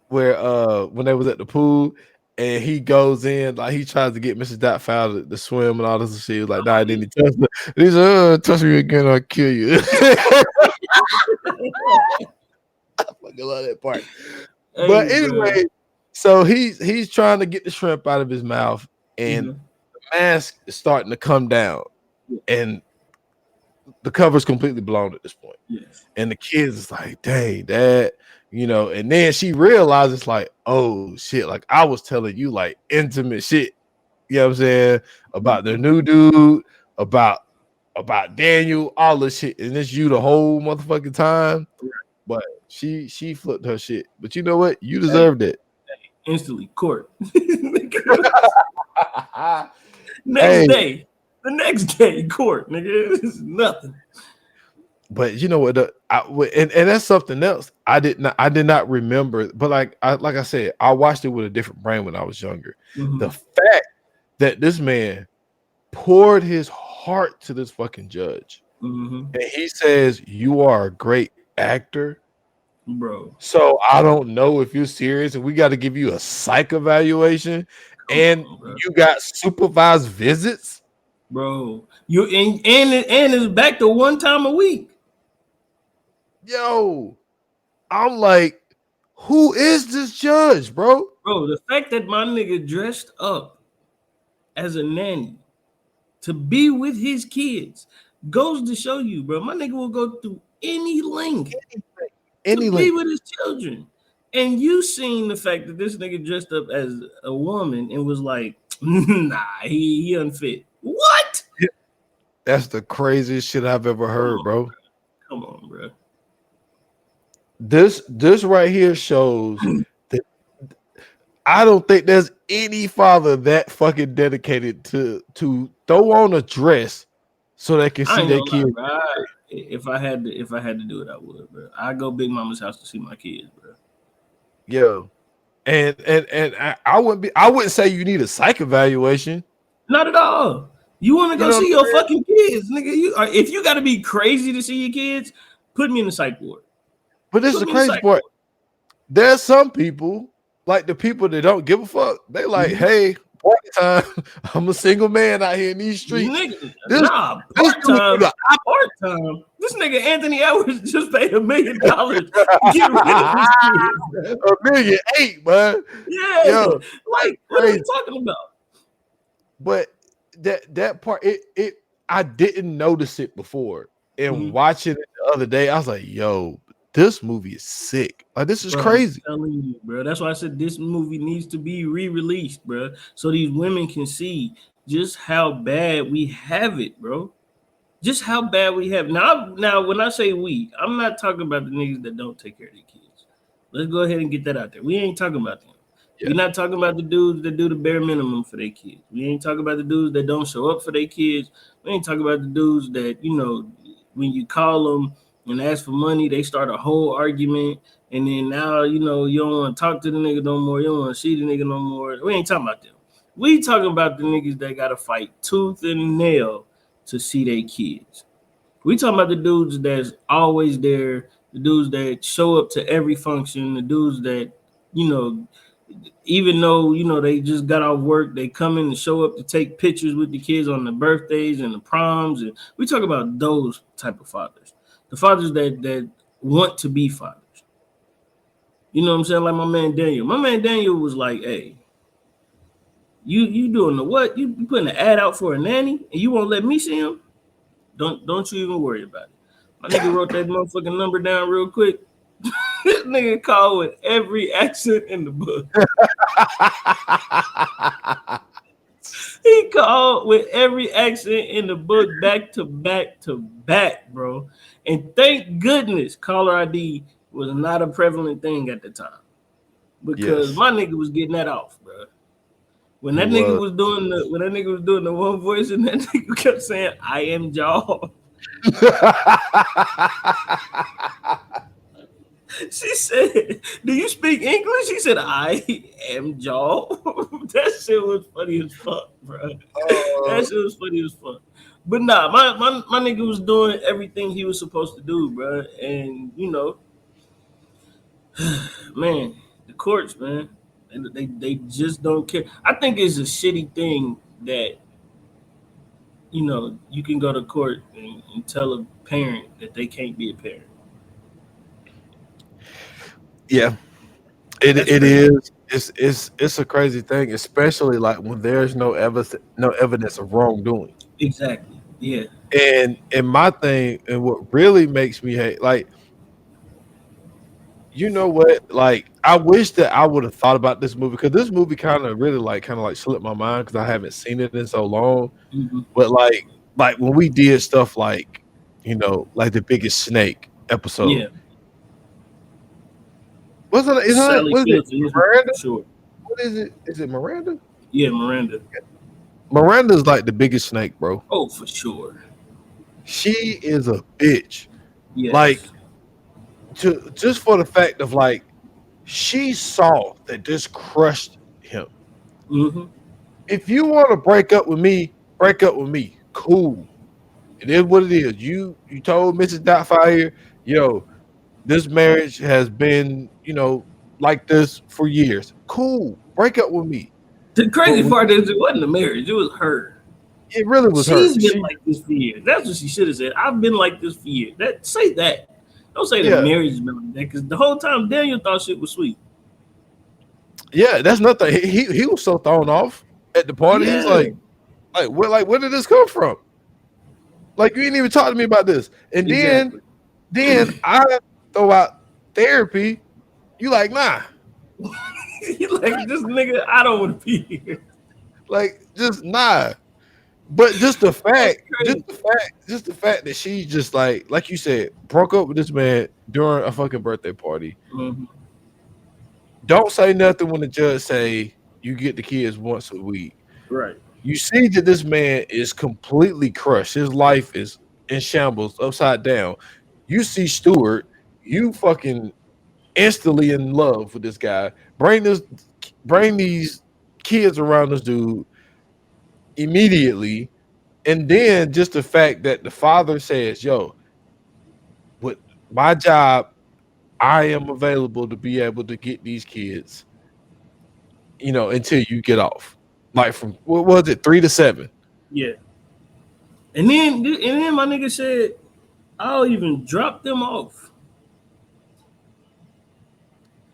when they was at the pool and he goes in, like he tries to get Mrs. Doubtfire to swim and all this shit. He was like, nah, then he touched me. He said, touch me again, I'll kill you. I fucking love that part. Hey, but anyway, so he's trying to get the shrimp out of his mouth, and the mask is starting to come down, and the cover's completely blown at this point. Yes. And the kids is like, dang, Dad, and then she realizes, like, oh shit, like I was telling you like intimate shit, you know what I'm saying, about the new dude, about Daniel, all this shit, and it's you the whole motherfucking time. But she flipped her shit. But you know what? You deserved it. Instantly court. The next day, court, nigga. It's nothing. But you know what? And that's something else. I did not remember. But like I said, I watched it with a different brain when I was younger. The fact that this man poured his heart to this fucking judge, and he says, "You are a great actor, bro. So I don't know if you're serious, and we got to give you a psych evaluation, and you got supervised visits, bro. You and it's back to one time a week. Yo, I'm like, who is this judge, bro? Bro, the fact that my nigga dressed up as a nanny to be with his kids goes to show you, bro. My nigga will go through any length. Be with his children. And you seen the fact that this nigga dressed up as a woman and was like, nah, he unfit. What? That's the craziest shit I've ever heard, bro. Come on, bro. This right here shows that I don't think there's any father that fucking dedicated to throw on a dress so they can see their kids. If I had to do it, I would, bro. I'd go Big Mama's house to see my kids, bro. Yo. And I wouldn't say you need a psych evaluation. Not at all. You want to go see your fucking kids, nigga. If you got to be crazy to see your kids, put me in the psych ward. But this is the crazy part. There's some people, like the people that don't give a fuck. They like, hey, party time. I'm a single man out here in these streets. Nigga, part time. This nigga Anthony Edwards just paid $1 million to get rid of his kids. $1.8 million, man. Yeah. Yo, like, what are you talking about? But that part, I didn't notice it before. And watching it the other day, I was like, yo, this movie is sick. Like, this is crazy. I'm telling you, bro. That's why I said this movie needs to be re-released, bro. So these women can see just how bad we have it, bro. Just how bad we have. Now, when I say we, I'm not talking about the niggas that don't take care of their kids. Let's go ahead and get that out there. We ain't talking about them. Yeah. We're not talking about the dudes that do the bare minimum for their kids. We ain't talking about the dudes that don't show up for their kids. We ain't talking about the dudes that, when you call them and ask for money, they start a whole argument. And then now, you don't want to talk to the nigga no more. You don't want to see the nigga no more. We ain't talking about them. We talking about the niggas that got to fight tooth and nail to see their kids. We talking about the dudes that's always there, the dudes that show up to every function, the dudes that, even though, they just got off work, they come in and show up to take pictures with the kids on the birthdays and the proms. And we talk about those type of fathers, the fathers that want to be fathers. You know what I'm saying? Like my man Daniel. My man Daniel was like, hey, you doing the what? You putting an ad out for a nanny and you won't let me see him? Don't you even worry about it. My nigga wrote that motherfucking number down real quick. This nigga called with every accent in the book. He called with every accent in the book back to back, bro. And thank goodness caller ID was not a prevalent thing at the time. Because my nigga was getting that off, bro. When that nigga was doing the one voice and that nigga kept saying, I am Jaw. She said, do you speak English? He said, I am Jaw. That shit was funny as fuck, bro. That shit was funny as fuck. But nah, my nigga was doing everything he was supposed to do, bro. And, man, the courts, man, they just don't care. I think it's a shitty thing that, you can go to court and tell a parent that they can't be a parent. Yeah, it is. It's a crazy thing, especially like when there's no evidence of wrongdoing. Exactly. Yeah. And my thing, and what really makes me hate, like, you know what? Like, I wish that I would have thought about this movie because this movie kind of slipped my mind because I haven't seen it in so long. Mm-hmm. But like when we did stuff like, like the Biggest Snake episode. Yeah. What's it? Is it Miranda? Sure. What is it? Is it Miranda? Yeah, Miranda. Miranda's like the Biggest Snake, bro. Oh, for sure. She is a bitch. Yes. Like, just for the fact of like, she saw that this crushed him. Mm-hmm. If you want to break up with me. Cool. It is what it is. You told Mrs. Doubtfire, this marriage has been, like this for years. Cool. Break up with me. The crazy part is it wasn't a marriage. It was her. It really was her. She's been like this for years. That's what she should have said. I've been like this for years. Say that. Don't say the marriage has been like that because the whole time Daniel thought shit was sweet. Yeah, that's nothing. He was so thrown off at the party. Yeah. He's where did this come from? Like, you didn't even talk to me about this. And then I throw out therapy You like, nah. He like, this nigga, I don't want to be here. Like, just nah. But just the That's fact, crazy. just the fact that she just like you said, broke up with this man during a fucking birthday party. Mm-hmm. Don't say nothing when the judge say you get the kids once a week. Right. You see that this man is completely crushed. His life is in shambles, upside down. You see Stewart, you fucking instantly in love with this guy. Bring these kids around this dude immediately. And then just the fact that the father says, yo, with my job, I am available to be able to get these kids, until you get off. Like from what was it, 3 to 7? Yeah. And then my nigga said, I'll even drop them off.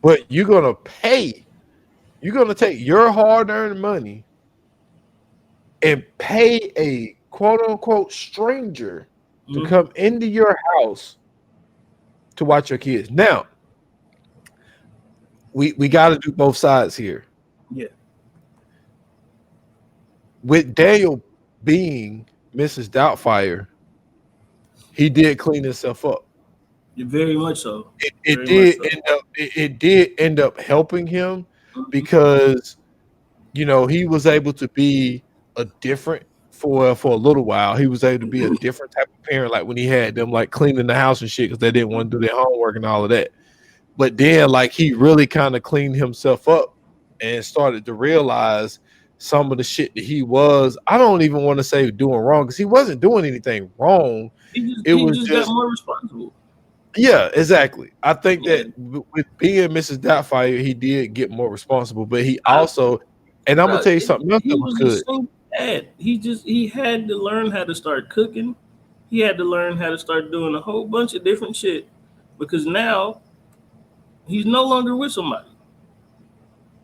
But you're gonna pay. You're gonna take your hard-earned money and pay a quote-unquote stranger to Mm-hmm. come into your house to watch your kids. Now, we got to do both sides here. Yeah. With Daniel being Mrs. Doubtfire, he did clean himself up. Very much so. It Very did much so. end up. It did end up helping him Mhm. because he was able to be a different for a little while. He was able to be a different type of parent, like when he had them like cleaning the house and shit because they didn't want to do their homework and all of that. But then, like, he really kind of cleaned himself up and started to realize some of the shit that he was. I don't even want to say doing wrong because he wasn't doing anything wrong. He It was just got more responsible. yeah, exactly. I think Yeah. that with being Mrs. Doubtfire, he did get more responsible, but he also, and I'm gonna tell you something else He that was was a good. single dad. He had to learn how to start cooking. He had to learn how to start doing a whole bunch of different shit because now he's no longer with somebody.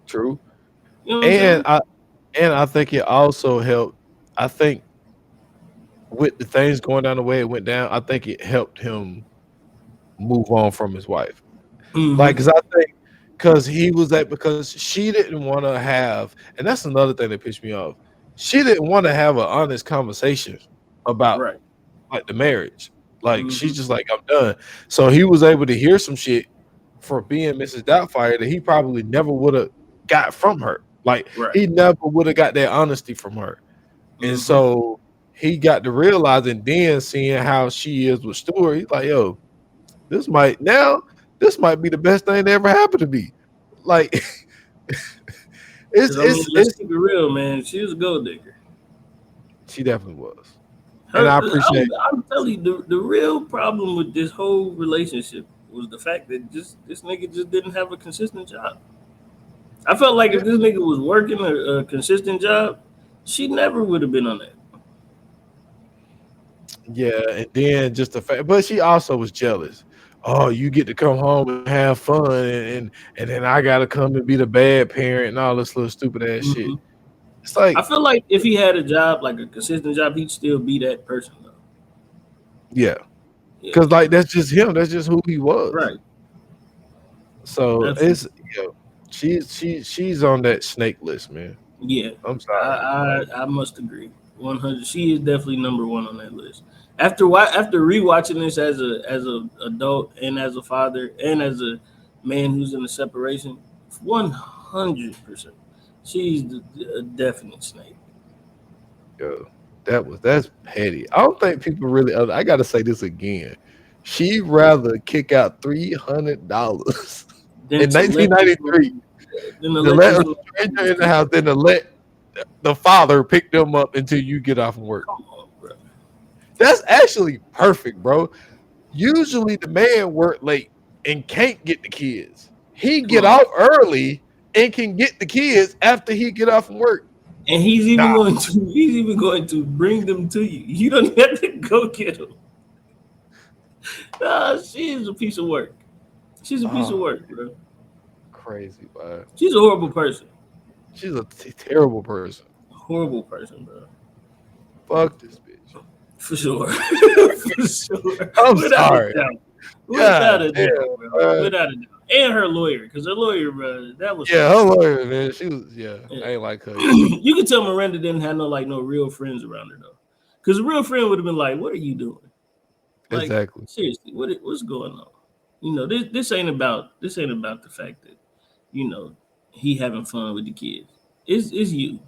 True, You know what I'm saying? I think it also helped. I think with the things going down the way it went down, I think it helped him move on from his wife. Like, Mm-hmm. because I think because she didn't want to have, and that's another thing that pissed me off. She didn't want to have an honest conversation about Right. like the marriage. Like she's Mm-hmm. just like, I'm done. So he was able to hear some shit for being Mrs. Doubtfire that he probably never would have got from her. Like Right. he never would have got that honesty from her. And Mm-hmm. so he got to realize, and then seeing how she is with Stuart, he's like, yo, this might be the best thing that ever happened to me. Like Because I mean, let's keep it real, man. She was a gold digger. she definitely was. And I appreciate I'm telling you, the real problem with this whole relationship was the fact that this nigga just didn't have a consistent job. I felt like if this nigga was working a consistent job, she never would have been on that. Yeah, and then just the fact, but she also was jealous. Oh, you get to come home and have fun, and then I gotta come and be the bad parent and all this little stupid ass shit. Mm-hmm. It's like I feel like if he had a job, like a consistent job, he'd still be that person though. yeah, Yeah. because like that's just him. That's just who he was. Right. So Absolutely. she's on that snake list, man. Yeah. I'm sorry. I must agree. 100. She is definitely number one on that list. After rewatching this as a adult and as a father and as a man who's in a separation, 100%, she's a definite snake. Yo, that's petty. I don't think people really. I gotta say this again. She'd rather kick out $300 Then in to let 1993 then to to let let a this stranger in the house than to let the father pick them up until you get off from work. come on, bro. That's actually perfect, bro. Usually the man work late and can't get the kids. He get on. off early and can get the kids after he get off from work. And he's even going to bring them to you. You don't have to go get them. Nah, she is a piece of work. She's a piece of work, bro. Crazy, man. She's a horrible person. She's a terrible person. Horrible person, bro. Fuck this bitch. For sure. For sure. I'm Without sorry. a doubt. Without God a damn, doubt, bro. Without a doubt. And her lawyer, because her lawyer, bro, that was yeah, her lawyer, man. She was, I ain't like her. You can tell Miranda didn't have no real friends around her though. Because a real friend would have been like, what are you doing? Like, Exactly. seriously, what's going on? You know, this ain't about the fact that, you know, he having fun with the kids. It's you.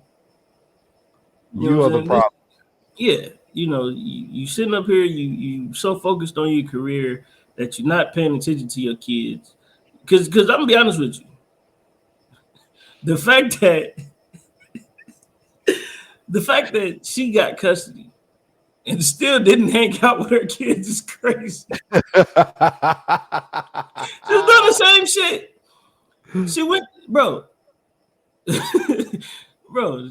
You know You what are I'm the saying? problem. Yeah, you know, you sitting up here, you so focused on your career that you're not paying attention to your kids. Because I'm gonna be honest with you, the fact that she got custody and still didn't hang out with her kids is crazy. She's doing the same shit. She went, bro, bro.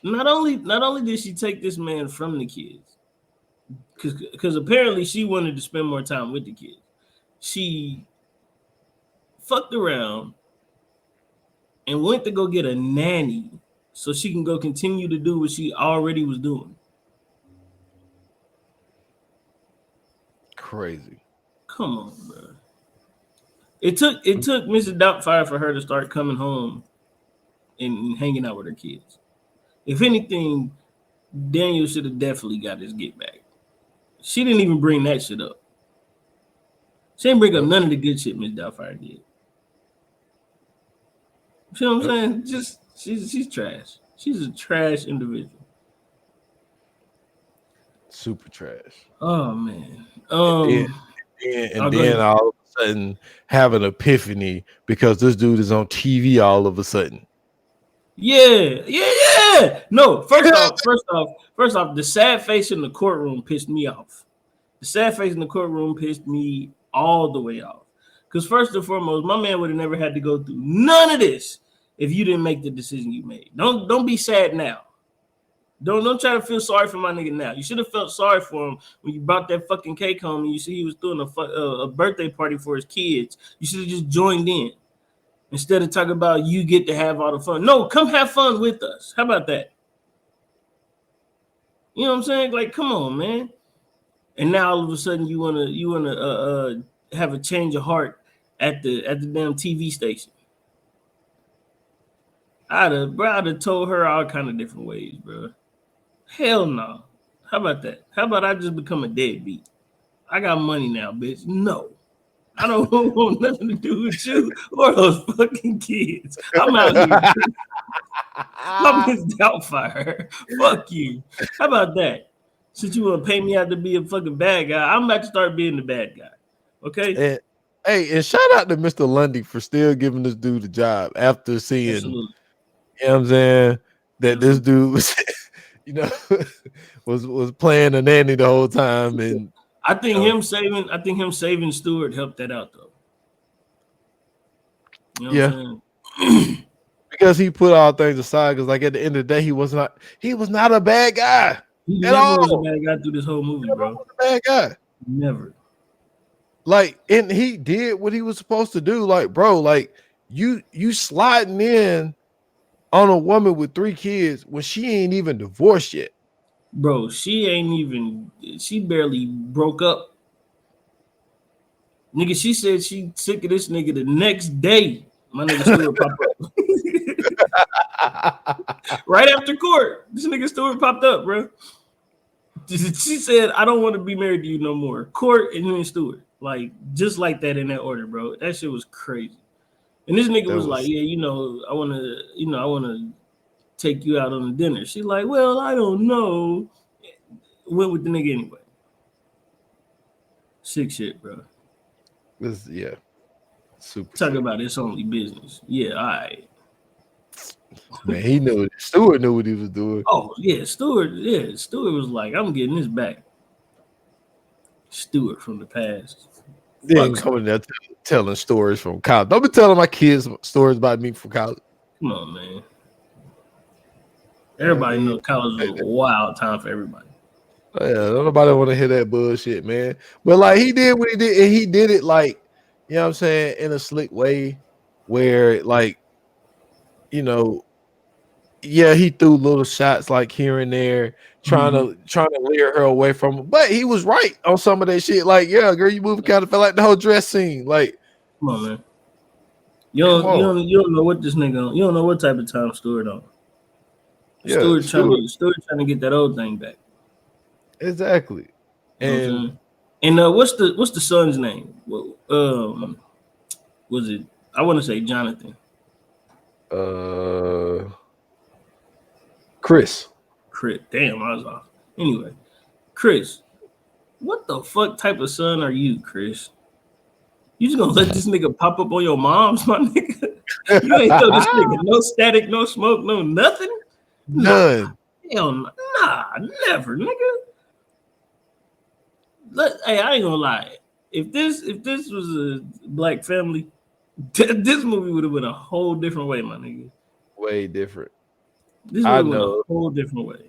Not only did she take this man from the kids, because apparently she wanted to spend more time with the kids. She fucked around and went to go get a nanny so she can go continue to do what she already was doing. Crazy. Come on, bro. It took Mrs. Doubtfire for her to start coming home and hanging out with her kids. If anything, Daniel should have definitely got his get back. She didn't even bring that shit up. She didn't bring up none of the good shit Miss Doubtfire did. You know what I'm saying? Just she's trash. She's a trash individual. Super trash. Oh man. And then all of a sudden have an epiphany because this dude is on TV all of a sudden. Yeah. No, first off, the sad face in the courtroom pissed me off. The sad face in the courtroom pissed me all the way off. Because first and foremost, my man would have never had to go through none of this if you didn't make the decision you made. Don't be sad now. Don't try to feel sorry for my nigga now. You should have felt sorry for him when you brought that fucking cake home and you see he was doing a birthday party for his kids. You should have just joined in instead of talking about you get to have all the fun. No, come have fun with us. How about that? You know what I'm saying? Like, come on, man. And now all of a sudden you wanna have a change of heart at the damn TV station. I'd have told her all kind of different ways, bro. Hell no. How about that? How about I just become a deadbeat? I got money now, bitch. No. I don't want nothing to do with you or those fucking kids. I'm out here. I'm Miss Doubtfire. Fuck you. How about that? Since you want to pay me out to be a fucking bad guy, I'm about to start being the bad guy. Okay? And shout out to Mr. Lundy for still giving this dude a job after seeing, Absolutely. You know what I'm saying, that this dude was, was playing a nanny the whole time. And I think him saving Stewart helped that out though. You know what I'm saying? Because he put all things aside, because like at the end of the day, he was not a bad guy. He never was a bad guy through this whole movie, bro. Was a bad guy. Never. Like, and he did what he was supposed to do. Like, bro, like you sliding in on a woman with 3 kids when she ain't even divorced yet. Bro, she barely broke up. Nigga, she said she sick of this nigga the next day. My nigga Stewart popped up. Right after court, this nigga Stewart popped up, bro. She said, I don't want to be married to you no more. Court and then Stewart. Like, just like that in that order, bro. That shit was crazy. And this nigga was like, yeah, I want to take you out on a dinner. She's like, well, I don't know. Went with the nigga anyway. Sick shit, bro. Super. Talk about it's only business. Yeah, all right. Man, he knew. Stewart knew what he was doing. Oh yeah, Stewart was like, I'm getting this back. Stewart from the past. Then coming there telling stories from college. Don't be telling my kids stories about me from college. Come on, man. Everybody knows college was a wild time for everybody. Yeah, nobody want to hear that bullshit, man. But like he did what he did, and he did it like, you know what I'm saying, in a slick way where like, yeah, he threw little shots like here and there, trying to lure her away from him. But he was right on some of that shit. Like, yeah, girl, you moving kind of felt like the whole dress scene. Like, Come on, man. come on. You don't know what this nigga on. You don't know what type of time Stewart on. Yeah, Stewart trying to get that old thing back. exactly. You know what I'm And saying? And what's the son's name? Well, was it? I want to say Jonathan. Chris. Damn, I was off. Anyway, Chris, what the fuck type of son are you, Chris? You just gonna let this nigga pop up on your mom's, my nigga? You ain't throw this nigga no static, no smoke, no nothing? None. Hell nah, never, nigga. Hey, I ain't gonna lie. If this was a black family, this movie would have been a whole different way, my nigga. Way different. This movie went a whole different way.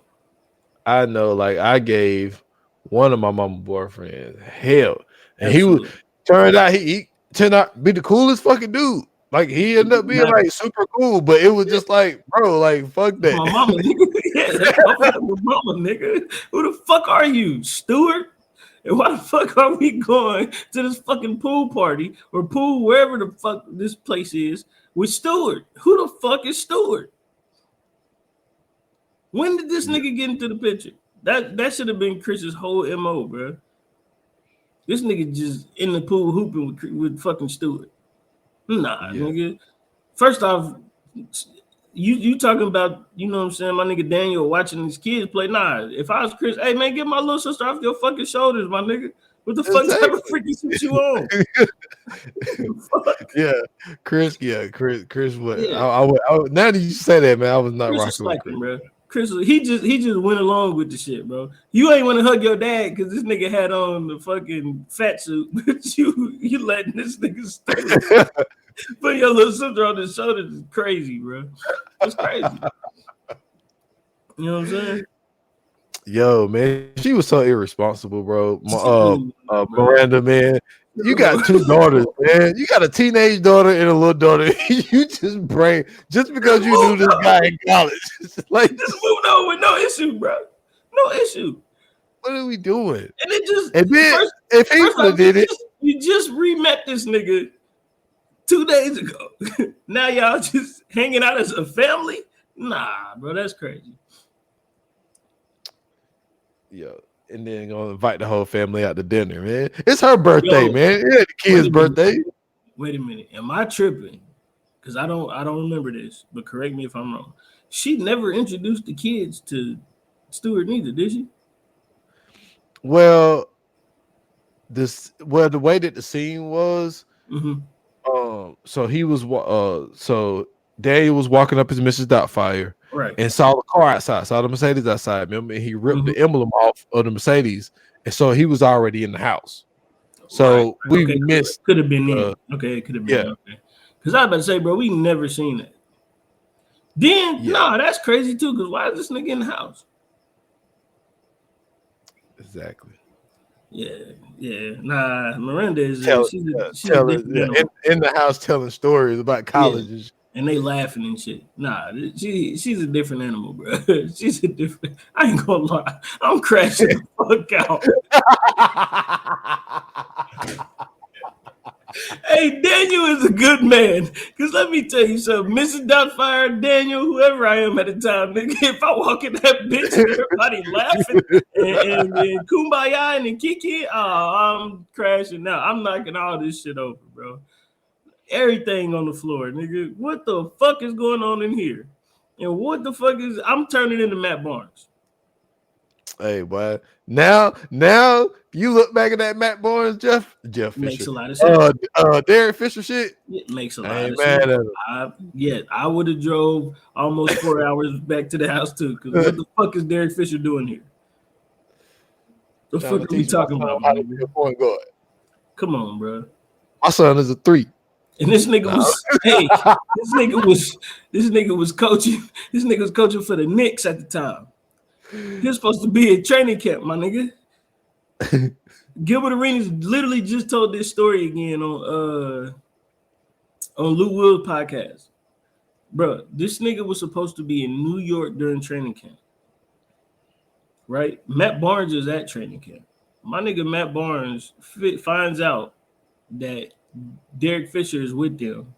I know, like I gave one of my mama boyfriends hell, and Absolutely. he turned out to be the coolest fucking dude. Like he ended up being like super cool, but it was just like, bro, like fuck that. My mama, nigga. Yeah, that's my mama, nigga. Who the fuck are you, Stewart? And why the fuck are we going to this fucking pool party or pool wherever the fuck this place is with Stewart? Who the fuck is Stewart? When did this nigga get into the picture? That should have been Chris's whole MO, bro. This nigga just in the pool hooping with fucking Stewart. Nah, nigga. First off, you talking about, you know what I'm saying, my nigga Daniel watching his kids play. Nah, if I was Chris, hey man, get my little sister off your fucking shoulders, my nigga. What the fuck type of freaky shit you on? Chris. What? Yeah. I now that you say that, man, I was not Chris rocking with Chris. Bro. Chris, he just went along with the shit, bro. You ain't want to hug your dad because this nigga had on the fucking fat suit, but you letting this nigga stay. Put your little sister on his shoulders is crazy, bro. That's crazy. You know what I'm saying? Yo, man, she was so irresponsible, bro. Miranda, man, you got two daughters, man. You got a teenage daughter and a little daughter. You just because you knew this guy in college. Like, just moved on with no issue, bro. No issue. What are we doing? And it just if he did it, you just re-met this nigga 2 days ago. Now y'all just hanging out as a family? Nah, bro, that's crazy. Yo, and then gonna invite the whole family out to dinner, man. It's her birthday, man. Yeah, the kid's birthday. Wait a minute. Am I tripping? Because I don't remember this, but correct me if I'm wrong. She never introduced the kids to Stewart neither, did she? Well, the way that the scene was, so he was so Daniel was walking up his Mrs. Doubtfire, right, and saw the car outside, saw the Mercedes outside. Remember, and he ripped the emblem off of the Mercedes, and so he was already in the house. So we missed. Could have been in. Okay, it could have been. Okay, because I was about to say, bro, we never seen that. Then that's crazy too. Because why is this nigga in the house? Exactly. Yeah. Nah, Miranda is she's in the house telling stories about colleges. And they laughing and shit. Nah, she's a different animal, bro. She's a different. I ain't gonna lie. I'm crashing the fuck out. Hey, Daniel is a good man. Because let me tell you something. Mrs. Doubtfire, Daniel, whoever I am at the time, nigga, if I walk in that bitch and everybody laughing and kumbaya and kiki, I'm crashing out. I'm knocking all this shit over, bro. Everything on the floor, nigga. What the fuck is going on in here? And what the fuck is I'm turning into Matt Barnes? Hey, boy. Now you look back at that Matt Barnes, Jeff Fisher. Makes a lot of sense. Derek Fisher shit. It makes a lot of sense. I would have drove almost 4 hours back to the house too. Because what the fuck is Derek Fisher doing here? The fuck are we talking about? How to be a point guard. Come on, bro. My son is a 3. And this nigga was this nigga was coaching. This nigga was coaching for the Knicks at the time. He was supposed to be at training camp, my nigga. Gilbert Arenas literally just told this story again on Lou Will's podcast. Bro, this nigga was supposed to be in New York during training camp. Right? Matt Barnes is at training camp. My nigga Matt Barnes finds out that Derek Fisher is with them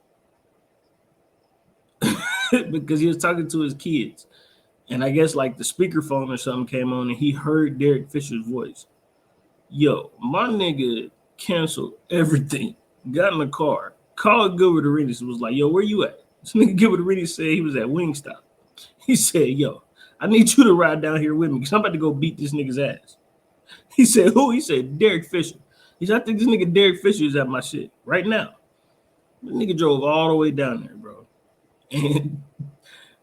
because he was talking to his kids. And I guess like the speakerphone or something came on and he heard Derek Fisher's voice. Yo, my nigga canceled everything, got in the car, called Gilbert Arenas and was like, yo, where you at? This nigga Gilbert Arenas said he was at Wingstop. He said, yo, I need you to ride down here with me because I'm about to go beat this nigga's ass. He said, who? He said, Derek Fisher. He said, I think this nigga Derek Fisher is at my shit right now. The nigga drove all the way down there, bro. And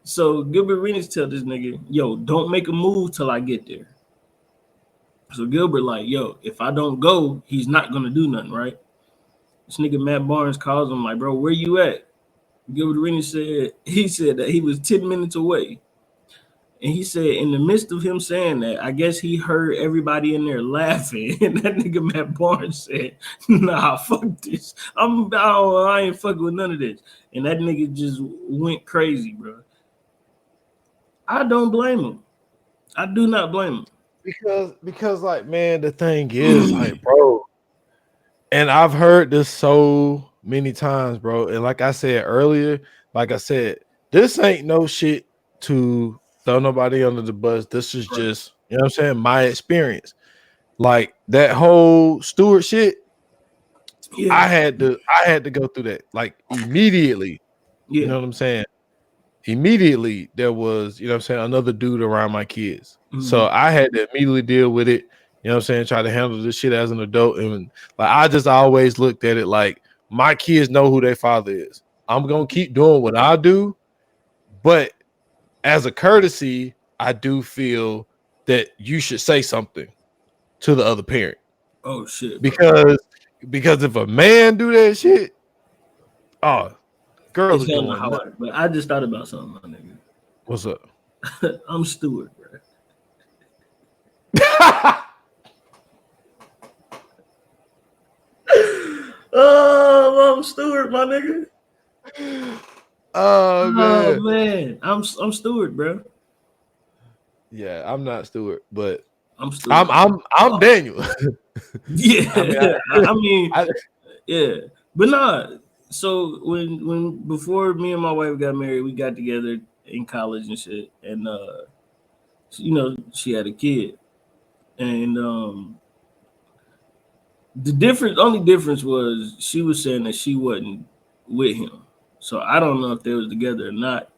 so Gilbert Arenas tell this nigga, yo, don't make a move till I get there. So Gilbert like, yo, if I don't go, he's not going to do nothing, right? This nigga Matt Barnes calls him like, bro, where you at? Gilbert Arenas said, he said that he was 10 minutes away. And he said in the midst of him saying that, I guess he heard everybody in there laughing. And that nigga Matt Barnes said, nah, fuck this. I ain't fucking with none of this. And that nigga just went crazy, bro. I don't blame him. I do not blame him. Because like, man, the thing is, like, bro, and I've heard this so many times, bro. And like I said earlier, this ain't no shit to throw nobody under the bus. This is just, you know what I'm saying, my experience. Like that whole Stewart shit, yeah. I had to go through that like immediately. Yeah. You know what I'm saying? Immediately there was, you know what I'm saying, another dude around my kids. Mm-hmm. So I had to immediately deal with it. You know what I'm saying? Try to handle this shit as an adult. And like I just always looked at it like my kids know who their father is. I'm gonna keep doing what I do, but as a courtesy, I do feel that you should say something to the other parent. Oh shit. Because if a man do that shit, oh, girls it's are doing that. But I just thought about something, my nigga. What's up? I'm Stewart, bro. Oh, I'm Stewart, my nigga. Oh man, I'm Stewart, bro. Yeah, I'm not Stewart, but I'm Stewart. I'm Daniel. Yeah, yeah, but nah. So when before me and my wife got married, we got together in college and shit, and you know, she had a kid, and the only difference was she was saying that she wasn't with him. So I don't know if they was together or not.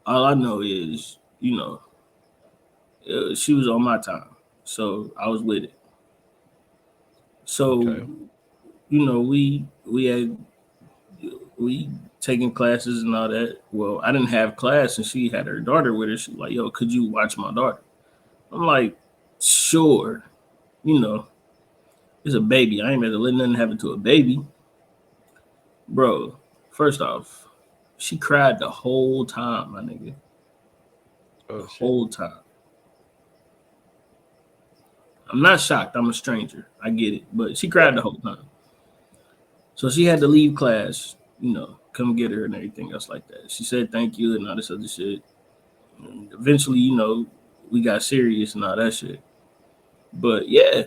All I know is, you know, she was on my time, so I was with it. So, you know, we taking classes and all that. Well, I didn't have class, and she had her daughter with her. She was like, "Yo, could you watch my daughter?" I'm like, "Sure." You know, it's a baby. I ain't gonna let nothing happen to a baby, bro. First off, she cried the whole time, my nigga. The whole time. I'm not shocked. I'm a stranger. I get it. But she cried the whole time. So she had to leave class, you know, come get her and everything else like that. She said thank you and all this other shit. And eventually, you know, we got serious and all that shit. But yeah,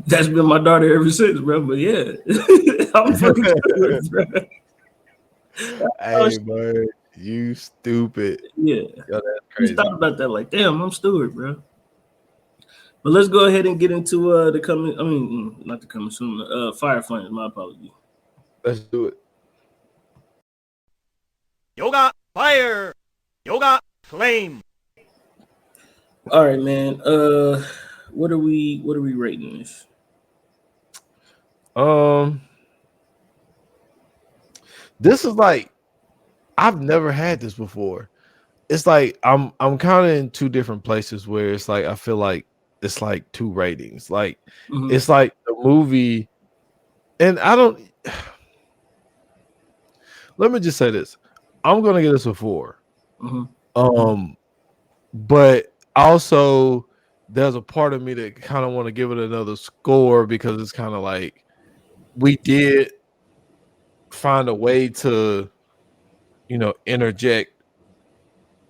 that's been my daughter ever since, bro. But yeah, I'm fucking stupid, bro. Hey, bro, you stupid. Yeah. Yo, that's crazy. You thought about that like, damn, I'm Stewart, bro. But let's go ahead and get into the coming. I mean, not the coming soon. Fire Flames. My apology. Let's do it. Yoga fire, yoga flame. All right, man. What are we rating this? This is like I've never had this before. It's like I'm kind of in two different places where it's like I feel like it's like two ratings. Like it's like the movie, and I don't. Let me just say this: I'm gonna get this a 4. But also there's a part of me that kind of want to give it another score because it's kind of like we did find a way to, interject,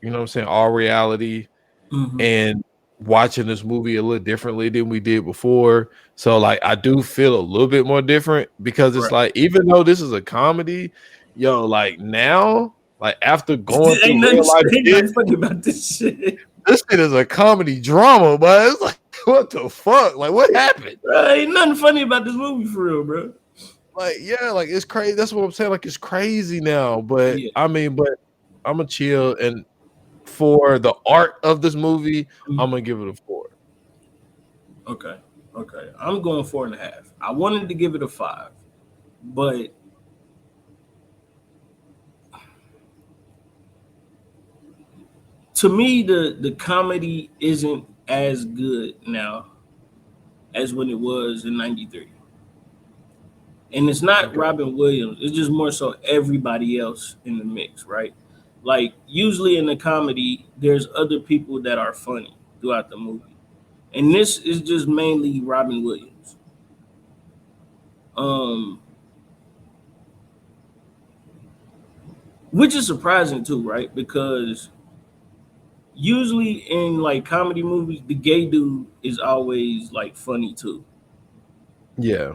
what I'm saying, our reality and watching this movie a little differently than we did before. So like I do feel a little bit more different because it's like, even though this is a comedy, like now, like after going through real life shit, funny about this shit. This shit is a comedy drama, but it's like, what the fuck? Like, what happened? Ain't nothing funny about this movie for real, bro. Like, yeah, like it's crazy. That's what I'm saying. Like, it's crazy now. But I mean, but I'm gonna chill. And for the art of this movie, I'm gonna give it a 4. Okay. I'm going 4.5. I wanted to give it a 5, but to me, the comedy isn't as good now as when it was in '93. And it's not Robin Williams. It's just more so everybody else in the mix, right? Like usually in the comedy, there's other people that are funny throughout the movie, and this is just mainly Robin Williams. Which is surprising too, right? Because usually in like comedy movies, the gay dude is always like funny too. Yeah.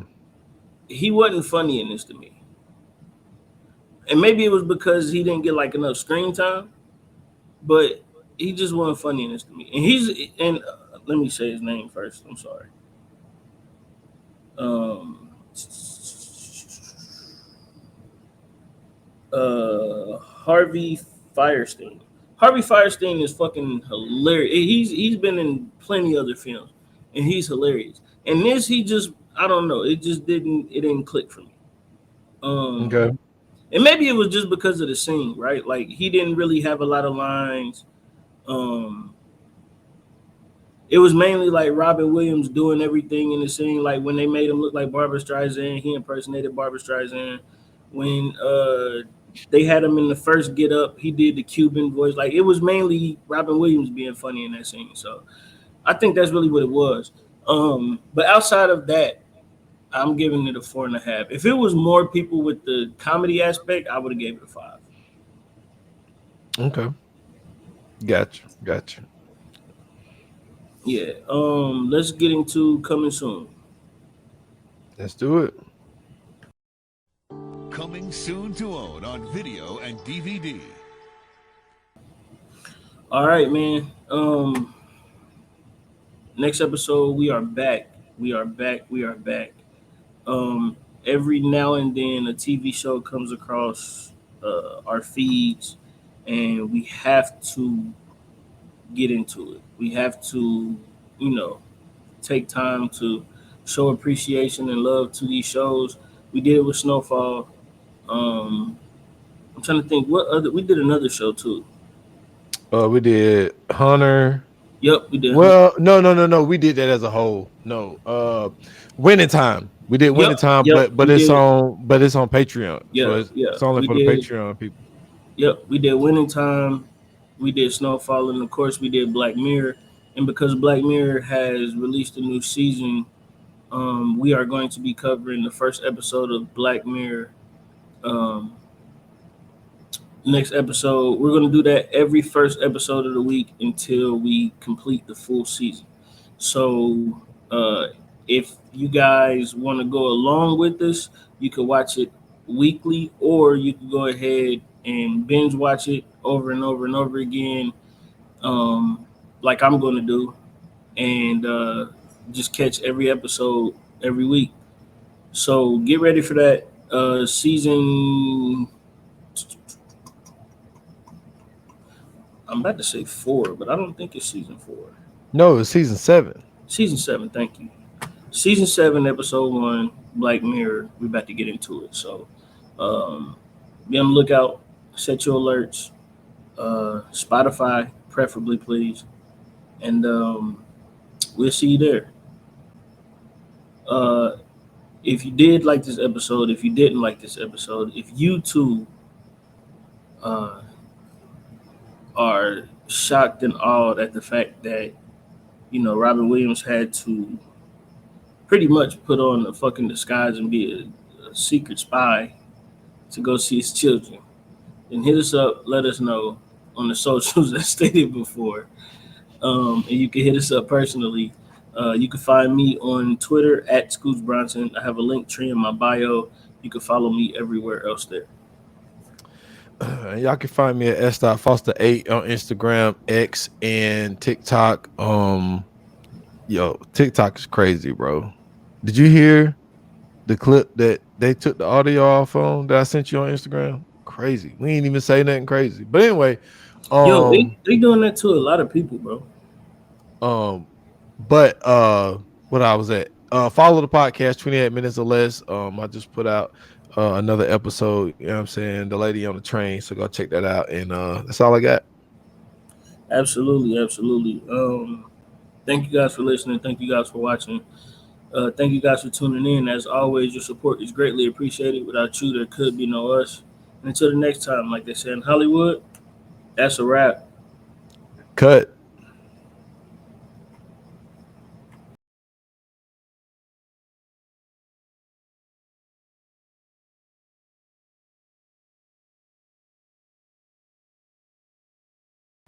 He wasn't funny in this to me. And maybe it was because he didn't get like enough screen time, but he just wasn't funny in this to me. And let me say his name first. I'm sorry. Harvey Fierstein. Harvey Fierstein is fucking hilarious. He's been in plenty other films, and he's hilarious. And this, I don't know. It didn't click for me. Okay. And maybe it was just because of the scene, right? Like he didn't really have a lot of lines. It was mainly like Robin Williams doing everything in the scene. Like when they made him look like Barbra Streisand, he impersonated Barbra Streisand. When they had him in the first Get Up, he did the Cuban voice. Like it was mainly Robin Williams being funny in that scene. So I think that's really what it was. But outside of that, I'm giving it a 4.5. If it was more people with the comedy aspect, I would have gave it a 5. Okay. Gotcha. Yeah. Let's get into coming soon. Let's do it. Coming soon to own on video and DVD. All right, man. Next episode, we are back. Every now and then, a TV show comes across our feeds, and we have to get into it. We have to, take time to show appreciation and love to these shows. We did it with Snowfall. I'm trying to think we did another show too. We did Hunter. Yep, we did. Well, no. We did that as a whole. No, Winning Time. We did Winning Time, but it's on Patreon. Yeah, so it's only for the Patreon people. Yep, we did Winning Time. We did Snowfall, and of course, we did Black Mirror. And because Black Mirror has released a new season, we are going to be covering the first episode of Black Mirror. Next episode, we're going to do that every first episode of the week until we complete the full season. So if you guys want to go along with this, you can watch it weekly, or you can go ahead and binge watch it over and over and over again, like I'm going to do, and just catch every episode every week. So get ready for that. Season, I'm about to say 4, but I don't think it's season 4. No, it's season 7. Season 7, thank you. Season 7, episode 1, Black Mirror. We're about to get into it. So be on the lookout. Set your alerts. Spotify, preferably, please. And we'll see you there. If you did like this episode, if you didn't like this episode, if you too are shocked and awed at the fact that, Robin Williams had to pretty much put on a fucking disguise and be a secret spy to go see his children, then hit us up. Let us know on the socials as stated before. And you can hit us up personally. You can find me on Twitter at Scoots Bronson. I have a link tree in my bio. You can follow me everywhere else there. Y'all can find me at s.foster8 on Instagram, X, and TikTok. Yo, TikTok is crazy, bro. Did you hear the clip that they took the audio off on that I sent you on Instagram? Crazy. We ain't even say nothing crazy. But anyway, Yo, they doing that to a lot of people, bro. But what I was at, follow the podcast 28 minutes or less. I just put out another episode, you know what I'm saying, the lady on the train, so go check that out. And that's all I got. Absolutely. Thank you guys for listening. Thank you guys for watching. Thank you guys for tuning in. As always, your support is greatly appreciated. Without you, there could be no us. And until the next time, like they said in Hollywood, that's a wrap. Cut.